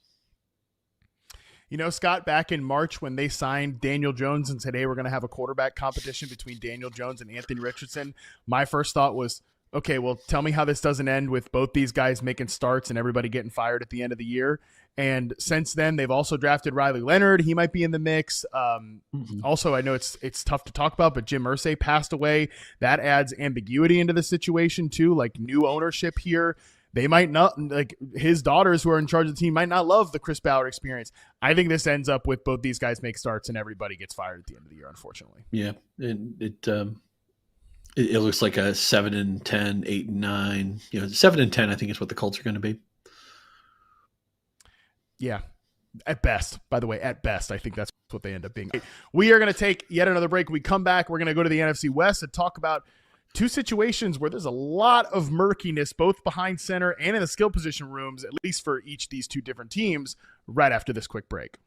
Scott, back in March when they signed Daniel Jones and said, hey, we're going to have a quarterback competition between Daniel Jones and Anthony Richardson, my first thought was, okay, well, tell me how this doesn't end with both these guys making starts and everybody getting fired at the end of the year. And since then, they've also drafted Riley Leonard. He might be in the mix. Also, I know it's tough to talk about, but Jim Irsay passed away. That adds ambiguity into the situation too, like new ownership here. They might not, like his daughters who are in charge of the team might not love the Chris Ballard experience. I think this ends up with both these guys make starts and everybody gets fired at the end of the year, unfortunately. Yeah. It looks like a 7-10, 8-9, 7-10, I think is what the Colts are going to be. Yeah. At best, by the way, I think that's what they end up being. We are going to take yet another break. When we come back, we're going to go to the NFC West and talk about two situations where there's a lot of murkiness, both behind center and in the skill position rooms, at least for each of these two different teams, right after this quick break.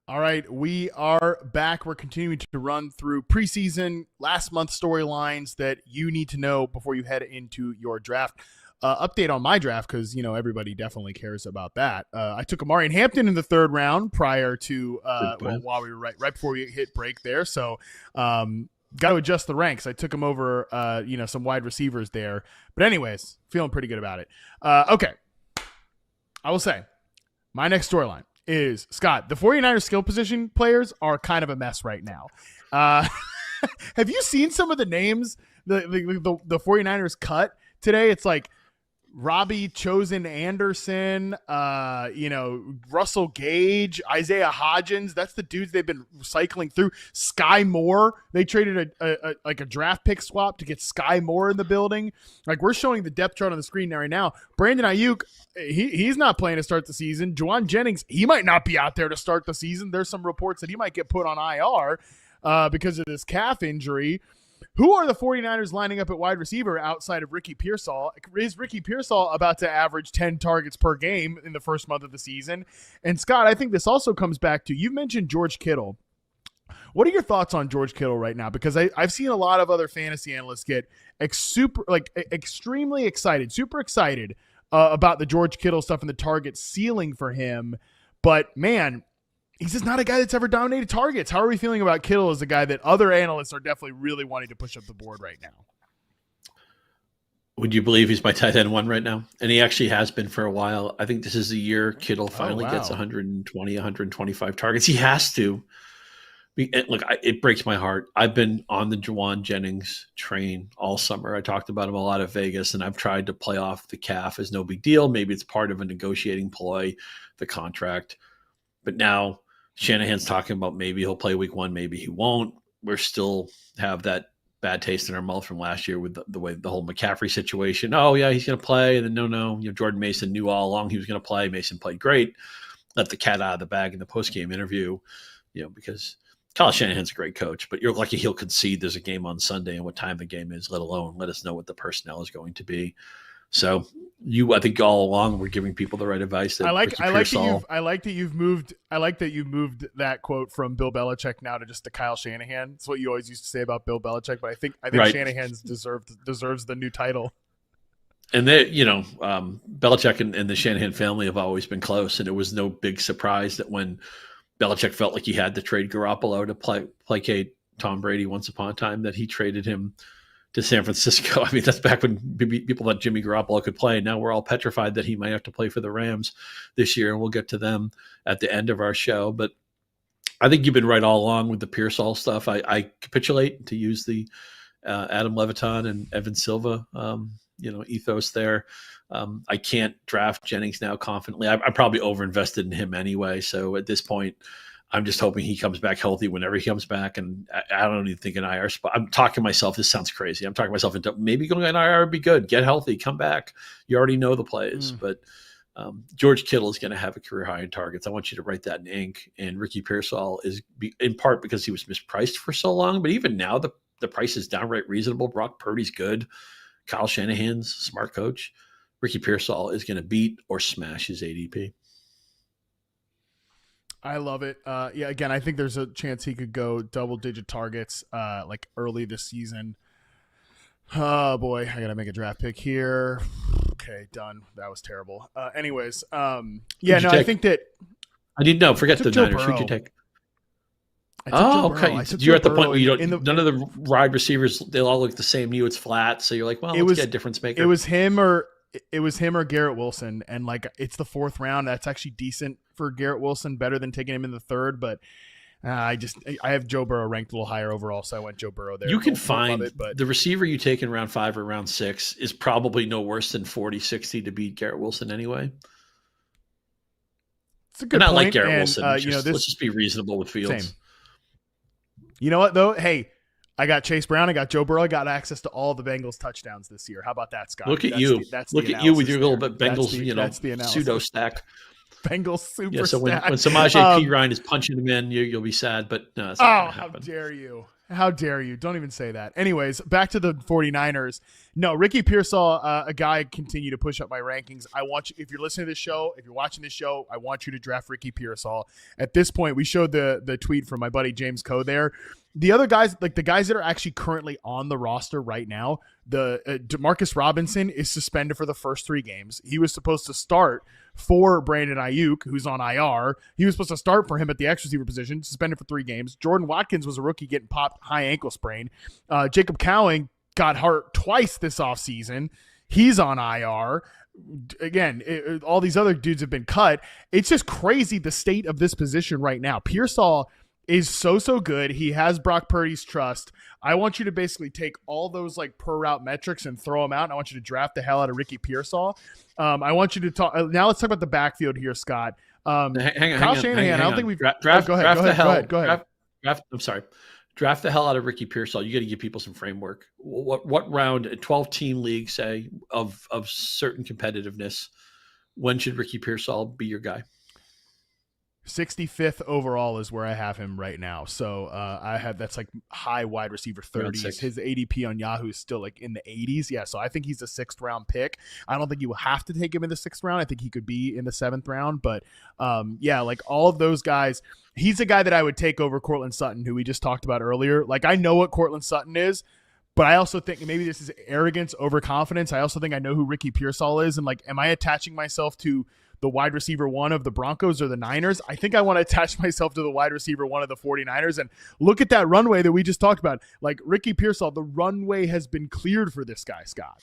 All right, we are back. We're continuing to run through preseason last month storylines that you need to know before you head into your draft. Update on my draft because everybody definitely cares about that. I took Amari Hampton in the third round prior to while we were right before we hit break there. So got to adjust the ranks. I took him over some wide receivers there. But anyways, feeling pretty good about it. Okay, I will say my next storyline is, Scott, the 49ers skill position players are kind of a mess right now. Have you seen some of the names the 49ers cut today? It's like Robbie Chosen Anderson, Russell Gage, Isaiah Hodgins. That's the dudes they've been cycling through. Sky Moore. They traded a draft pick swap to get Sky Moore in the building. Like, we're showing the depth chart on the screen right now. Brandon Ayuk, he's not playing to start the season. Juwan Jennings, he might not be out there to start the season. There's some reports that he might get put on IR because of this calf injury. Who are the 49ers lining up at wide receiver outside of Ricky Pearsall? Is Ricky Pearsall about to average 10 targets per game in the first month of the season? And Scott, I think this also comes back to, you mentioned George Kittle. What are your thoughts on George Kittle right now? Because I've seen a lot of other fantasy analysts get extremely excited, super excited about the George Kittle stuff and the target ceiling for him. But man, he's just not a guy that's ever dominated targets. How are we feeling about Kittle as a guy that other analysts are definitely really wanting to push up the board right now? Would you believe he's my tight end one right now? And he actually has been for a while. I think this is the year Kittle finally gets 120, 125 targets. He has to. Look, it breaks my heart. I've been on the Juwan Jennings train all summer. I talked about him a lot at Vegas, and I've tried to play off the calf as no big deal. Maybe it's part of a negotiating ploy, the contract. But now Shanahan's talking about maybe he'll play week one, maybe he won't. We're still have that bad taste in our mouth from last year with the way the whole McCaffrey situation. Oh, yeah, he's going to play. And then no. Jordan Mason knew all along he was going to play. Mason played great. Let the cat out of the bag in the postgame interview, because Kyle Shanahan's a great coach, but you're lucky he'll concede there's a game on Sunday and what time the game is, let alone let us know what the personnel is going to be. So I think all along we're giving people the right advice. I like that you've moved that quote from Bill Belichick now to just to Kyle Shanahan. It's what you always used to say about Bill Belichick, but I think right. Shanahan's deserves the new title. And Belichick and the Shanahan family have always been close, and it was no big surprise that when Belichick felt like he had to trade Garoppolo to placate Tom Brady once upon a time, that he traded him to San Francisco. I mean, that's back when people thought Jimmy Garoppolo could play. Now we're all petrified that he might have to play for the Rams this year, and we'll get to them at the end of our show. But I think you've been right all along with the Pearsall stuff. I capitulate, to use the Adam Levitan and Evan Silva, ethos there. I can't draft Jennings now confidently. I probably overinvested in him anyway. So at this point, I'm just hoping he comes back healthy whenever he comes back. And I don't even think an IR spot. I'm talking myself. This sounds crazy. I'm talking myself into maybe going an IR would be good. Get healthy, come back. You already know the plays. But George Kittle is going to have a career high in targets. I want you to write that in ink. And Ricky Pearsall is in part because he was mispriced for so long. But even now, the price is downright reasonable. Brock Purdy's good. Kyle Shanahan's a smart coach. Ricky Pearsall is going to beat or smash his ADP. I love it. Again, I think there's a chance he could go double-digit targets like early this season. Oh, boy. I got to make a draft pick here. Okay, done. That was terrible. I think that – I didn't know. Forget the Niners. Who'd you take? Oh, okay. You're at the point where you don't. None of the wide receivers, they all look the same to you. It's flat, so you're like, well, let's get a difference maker. It was him or Garrett Wilson, and like it's the fourth round. That's actually decent for Garrett Wilson, better than taking him in the third. But I have Joe Burrow ranked a little higher overall, so I went Joe Burrow there. You can find the receiver you take in round 5 or round 6 is probably no worse than 40-60 to beat Garrett Wilson anyway. It's a good point. Not like Garrett Wilson. Let's just be reasonable with Fields. Same. You know what, though? Hey, I got Chase Brown. I got Joe Burrow. I got access to all the Bengals touchdowns this year. How about that, Scott? Look at you. Look at you with your little bit Bengals, pseudo stack. Bengals super so stack. When Samaje Perine is punching him in, you'll be sad, but no, that's not going to happen. How dare you. How dare you? Don't even say that. Anyways, back to the 49ers. No, Ricky Pearsall, a guy, continue to push up my rankings. I want you, if you're listening to this show, if you're watching this show, I want you to draft Ricky Pearsall. At this point, we showed the tweet from my buddy James Coe there. The other guys, like the guys that are actually currently on the roster right now, the Demarcus Robinson is suspended for the first 3 games. He was supposed to start for Brandon Ayuk, who's on IR. He was supposed to start for him at the X receiver position, suspended for 3 games. Jordan Watkins was a rookie getting popped high ankle sprain. Jacob Cowing got hurt twice this offseason. He's on IR. Again, all these other dudes have been cut. It's just crazy the state of this position right now. Pearsall is so good. He has Brock Purdy's trust. I want you to basically take all those like per route metrics and throw them out. And I want you to draft the hell out of Ricky Pearsall. I want you to talk. Now let's talk about the backfield here, Scott. Hang Kyle on, Shanahan. I don't think we've draft go ahead. Go ahead. I'm sorry. Draft the hell out of Ricky Pearsall. You got to give people some framework. What round? A 12-team league, say, of certain competitiveness. When should Ricky Pearsall be your guy? 65th overall is where I have him right now. So I have that's like high wide receiver 30s. His ADP on Yahoo is still like in the 80s. Yeah, so I think he's a 6th round pick. I don't think you will have to take him in the 6th round. I think he could be in the 7th round. But yeah, like all of those guys, he's a guy that I would take over Cortland Sutton, who we just talked about earlier. Like I know what Cortland Sutton is, but I also think maybe this is arrogance, overconfidence. I also think I know who Ricky Pearsall is. And like, am I attaching myself to the wide receiver 1 of the Broncos or the Niners? I think I want to attach myself to the wide receiver 1 of the 49ers. And look at that runway that we just talked about. Like Ricky Pearsall, the runway has been cleared for this guy, Scott.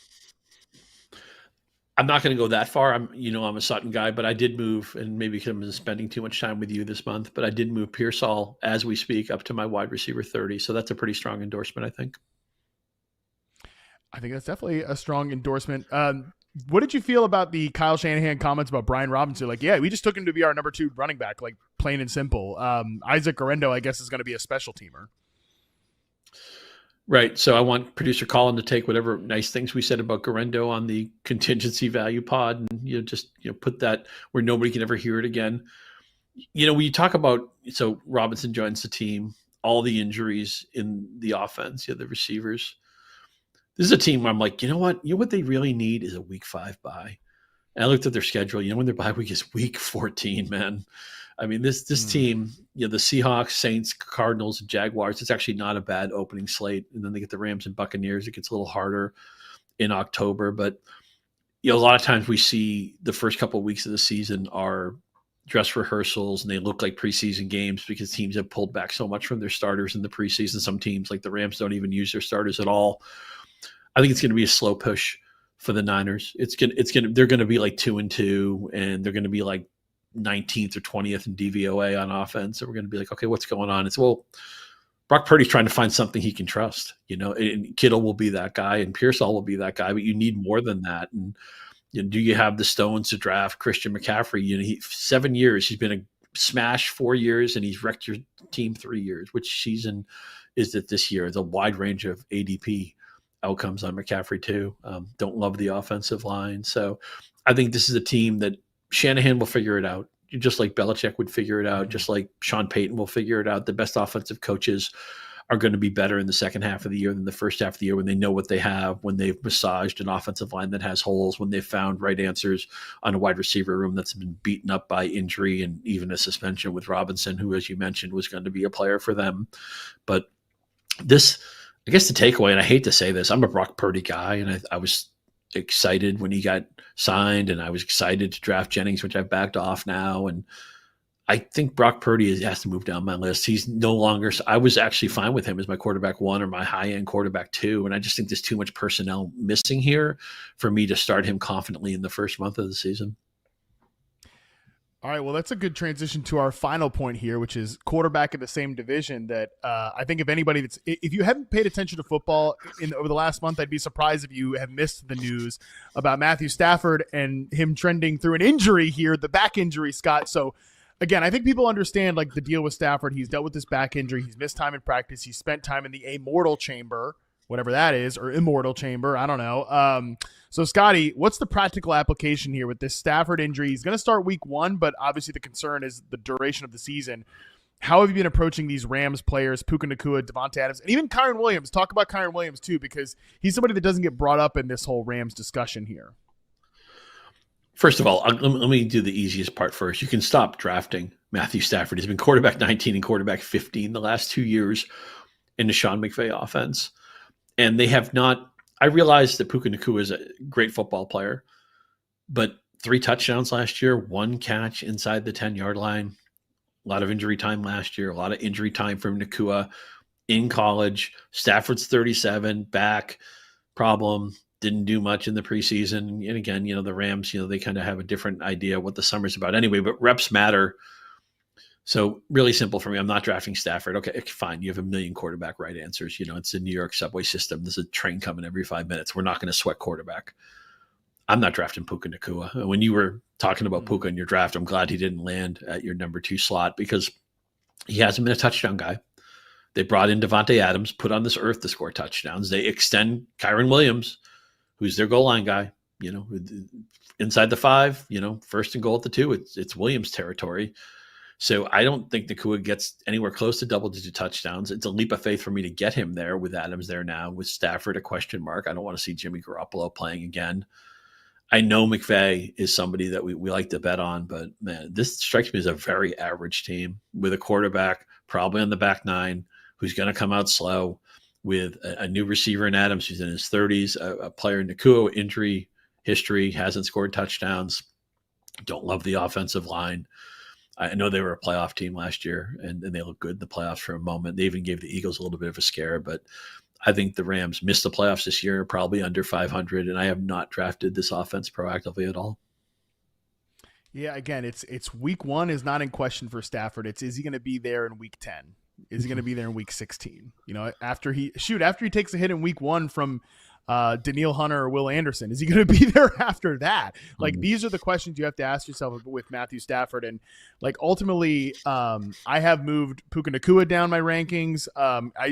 I'm not going to go that far. I'm a Sutton guy, but I did move, and maybe because I'm spending too much time with you this month, but I did move Pearsall as we speak up to my wide receiver 30. So that's a pretty strong endorsement, I think. I think that's definitely a strong endorsement. What did you feel about the Kyle Shanahan comments about Brian Robinson? Like, yeah, we just took him to be our number 2 running back, like plain and simple. Isaac Guerrero, I guess, is going to be a special teamer. Right. So I want producer Colin to take whatever nice things we said about Guerrero on the contingency value pod and just put that where nobody can ever hear it again. When you talk about, so Robinson joins the team, all the injuries in the offense, the receivers. This is a team where I'm like, you know what they really need is a week 5 bye. And I looked at their schedule. When their bye week is week 14, man. I mean, this team, the Seahawks, Saints, Cardinals, and Jaguars, it's actually not a bad opening slate. And then they get the Rams and Buccaneers. It gets a little harder in October. But, a lot of times we see the first couple of weeks of the season are dress rehearsals, and they look like preseason games because teams have pulled back so much from their starters in the preseason. Some teams, like the Rams, don't even use their starters at all. I think it's going to be a slow push for the Niners. They're going to be like 2-2, and they're going to be like 19th or 20th in DVOA on offense. So we're going to be like, okay, what's going on? It's Brock Purdy's trying to find something he can trust, and Kittle will be that guy and Pearsall will be that guy, but you need more than that. And do you have the stones to draft Christian McCaffrey? 7 years, he's been a smash 4 years, and he's wrecked your team 3 years. Which season is it this year? The wide range of ADP outcomes on McCaffrey too. Don't love the offensive line. So I think this is a team that Shanahan will figure it out, just like Belichick would figure it out, just like Sean Payton will figure it out. The best offensive coaches are going to be better in the second half of the year than the first half of the year when they know what they have, when they've massaged an offensive line that has holes, when they've found right answers on a wide receiver room that's been beaten up by injury and even a suspension with Robinson, who, as you mentioned, was going to be a player for them. But I guess the takeaway, and I hate to say this, I'm a Brock Purdy guy, and I was excited when he got signed, and I was excited to draft Jennings, which I've backed off now. And I think Brock Purdy has to move down my list. He's no longer – I was actually fine with him as my quarterback 1 or my high-end quarterback 2, and I just think there's too much personnel missing here for me to start him confidently in the first month of the season. All right, well, that's a good transition to our final point here, which is quarterback in the same division that I think if you haven't paid attention to football over the last month, I'd be surprised if you have missed the news about Matthew Stafford and him trending through an injury here, the back injury, Scott. So, again, I think people understand like the deal with Stafford. He's dealt with this back injury. He's missed time in practice. He's spent time in the amortal chamber, whatever that is, or immortal chamber. I don't know. So, Scotty, what's the practical application here with this Stafford injury? He's going to start week 1, but obviously the concern is the duration of the season. how have you been approaching these Rams players, Puka Nacua, Devontae Adams, and even Kyren Williams? Talk about Kyren Williams too, because he's somebody that doesn't get brought up in this whole Rams discussion here. First of all, let me do the easiest part first. You can stop drafting Matthew Stafford. He's been quarterback 19 and quarterback 15 the last 2 years in the Sean McVay offense. And they have not – I realize that Puka Nacua is a great football player, but 3 touchdowns last year, 1 catch inside the 10-yard line, a lot of injury time last year, a lot of injury time from Nacua in college. Stafford's 37, back, problem. Didn't do much in the preseason. And again, the Rams, they kind of have a different idea what the summer's about anyway, but reps matter. So really simple for me. I'm not drafting Stafford. Okay, fine. You have a million quarterback right answers. It's the New York subway system. There's a train coming every 5 minutes. We're not going to sweat quarterback. I'm not drafting Puka Nacua. When you were talking about Puka in your draft, I'm glad he didn't land at your number 2 slot because he hasn't been a touchdown guy. They brought in Devontae Adams, put on this earth to score touchdowns. They extend Kyren Williams, who's their goal line guy, inside the 5, first and goal at the 2, it's Williams territory. So I don't think Nacua gets anywhere close to double-digit touchdowns. It's a leap of faith for me to get him there with Adams there now, with Stafford a question mark. I don't want to see Jimmy Garoppolo playing again. I know McVay is somebody that we like to bet on, but man, this strikes me as a very average team with a quarterback probably on the back 9 who's going to come out slow, with a new receiver in Adams who's in his 30s, a player in Nacua, injury history, hasn't scored touchdowns. Don't love the offensive line. I know they were a playoff team last year, and they looked good in the playoffs for a moment. They even gave the Eagles a little bit of a scare, but I think the Rams missed the playoffs this year, probably under 500, and I have not drafted this offense proactively at all. Yeah, again, it's week 1 is not in question for Stafford. Is he going to be there in week 10? Is he going to be there in week 16? After he takes a hit in week 1 from Daniil Hunter or Will Anderson, is he going to be there after that? Like, these are the questions you have to ask yourself with Matthew Stafford. And like, ultimately, I have moved Puka Nacua down my rankings.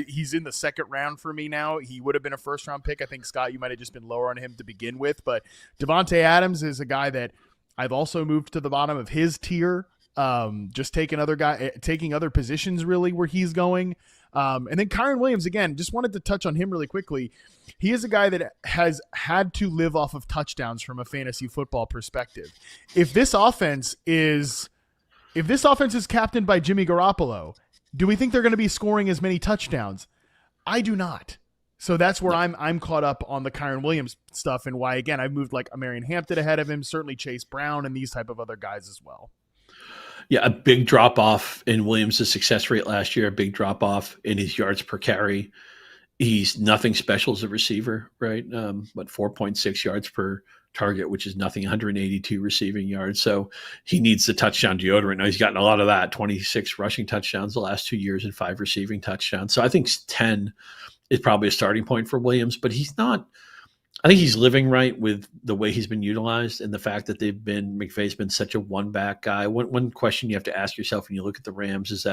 He's in the 2nd round for me now. He would have been a 1st round pick. I think, Scott, you might have just been lower on him to begin with, but Devontae Adams is a guy that I've also moved to the bottom of his tier. Just taking other positions really where he's going. And then Kyren Williams, again, just wanted to touch on him really quickly. He is a guy that has had to live off of touchdowns from a fantasy football perspective. If this offense is captained by Jimmy Garoppolo, do we think they're going to be scoring as many touchdowns? I do not. So that's where I'm caught up on the Kyren Williams stuff, and why, again, I've moved like Marion Hampton ahead of him, certainly Chase Brown and these type of other guys as well. Yeah, a big drop-off in Williams' success rate last year, a big drop-off in his yards per carry. He's nothing special as a receiver, right? 4.6 yards per target, which is nothing, 182 receiving yards. So he needs the touchdown deodorant. Now he's gotten a lot of that, 26 rushing touchdowns the last 2 years and 5 receiving touchdowns. So I think 10 is probably a starting point for Williams, but he's not – I think he's living right with the way he's been utilized and the fact that McVay's been such a one-back guy. One question you have to ask yourself when you look at the Rams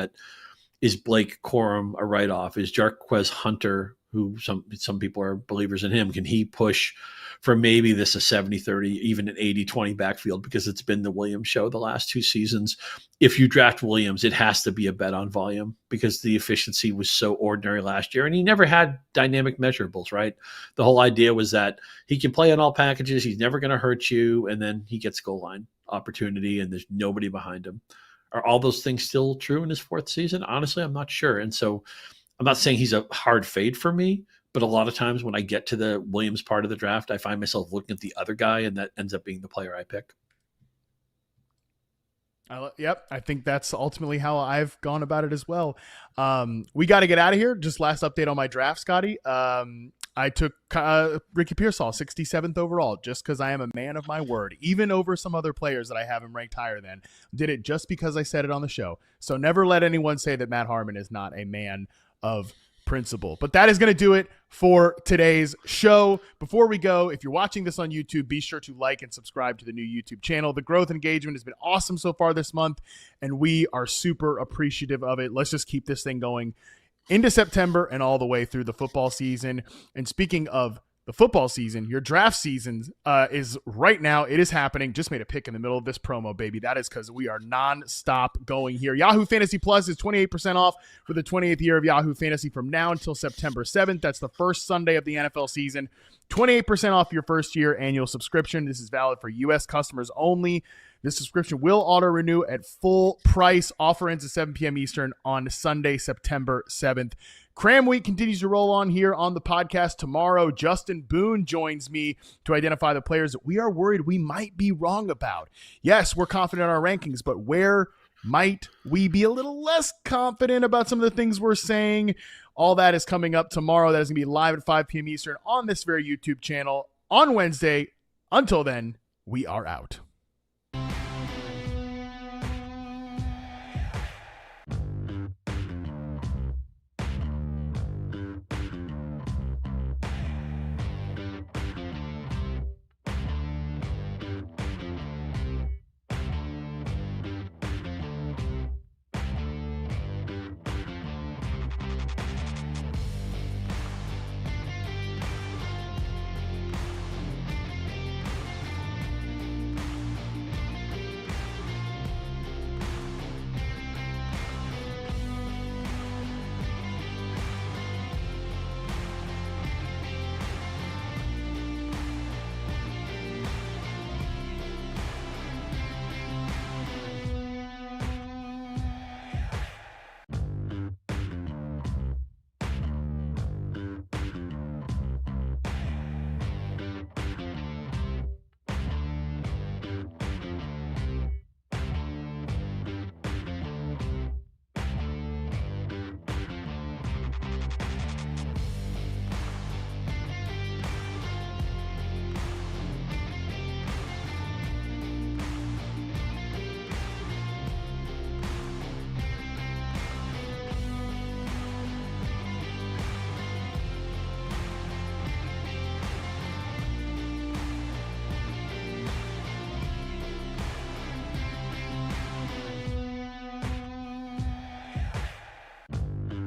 is Blake Corum a write-off? Is Jarquez Hunter, who some people are believers in him, can he push for maybe this a 70-30, even an 80-20 backfield? Because it's been the Williams show the last 2 seasons. If you draft Williams, it has to be a bet on volume because the efficiency was so ordinary last year. And he never had dynamic measurables, right? The whole idea was that he can play on all packages. He's never going to hurt you. And then he gets goal line opportunity and there's nobody behind him. Are all those things still true in his 4th season? Honestly, I'm not sure. And so I'm not saying he's a hard fade for me, but a lot of times when I get to the Williams part of the draft, I find myself looking at the other guy, and that ends up being the player I pick. Yep, I think that's ultimately how I've gone about it as well. We got to get out of here. Just last update on my draft, Scotty. I took Ricky Pearsall, 67th overall, just because I am a man of my word, even over some other players that I have him ranked higher than. Did it just because I said it on the show. So never let anyone say that Matt Harmon is not a man of principle. But that is going to do it for today's show. Before we go, if you're watching this on YouTube, be sure to like and subscribe to the new YouTube channel. The growth and engagement has been awesome so far this month, and we are super appreciative of it. Let's just keep this thing going into September and all the way through the football season. And speaking of the football season, your draft season is right now. It is happening. Just made a pick in the middle of this promo, baby. That is because we are nonstop going here. Yahoo Fantasy Plus is 28% off for the 20th year of Yahoo Fantasy from now until September 7th. That's the first Sunday of the NFL season. 28% off your first year annual subscription. This is valid for U.S. customers only. This subscription will auto-renew at full price. Offer ends at 7 p.m. Eastern on Sunday, September 7th. Cram Week continues to roll on here on the podcast. Tomorrow, Justin Boone joins me to identify the players that we are worried we might be wrong about. Yes, we're confident in our rankings, but where might we be a little less confident about some of the things we're saying? All that is coming up tomorrow. That is going to be live at 5 p.m. Eastern on this very YouTube channel on Wednesday. Until then, we are out.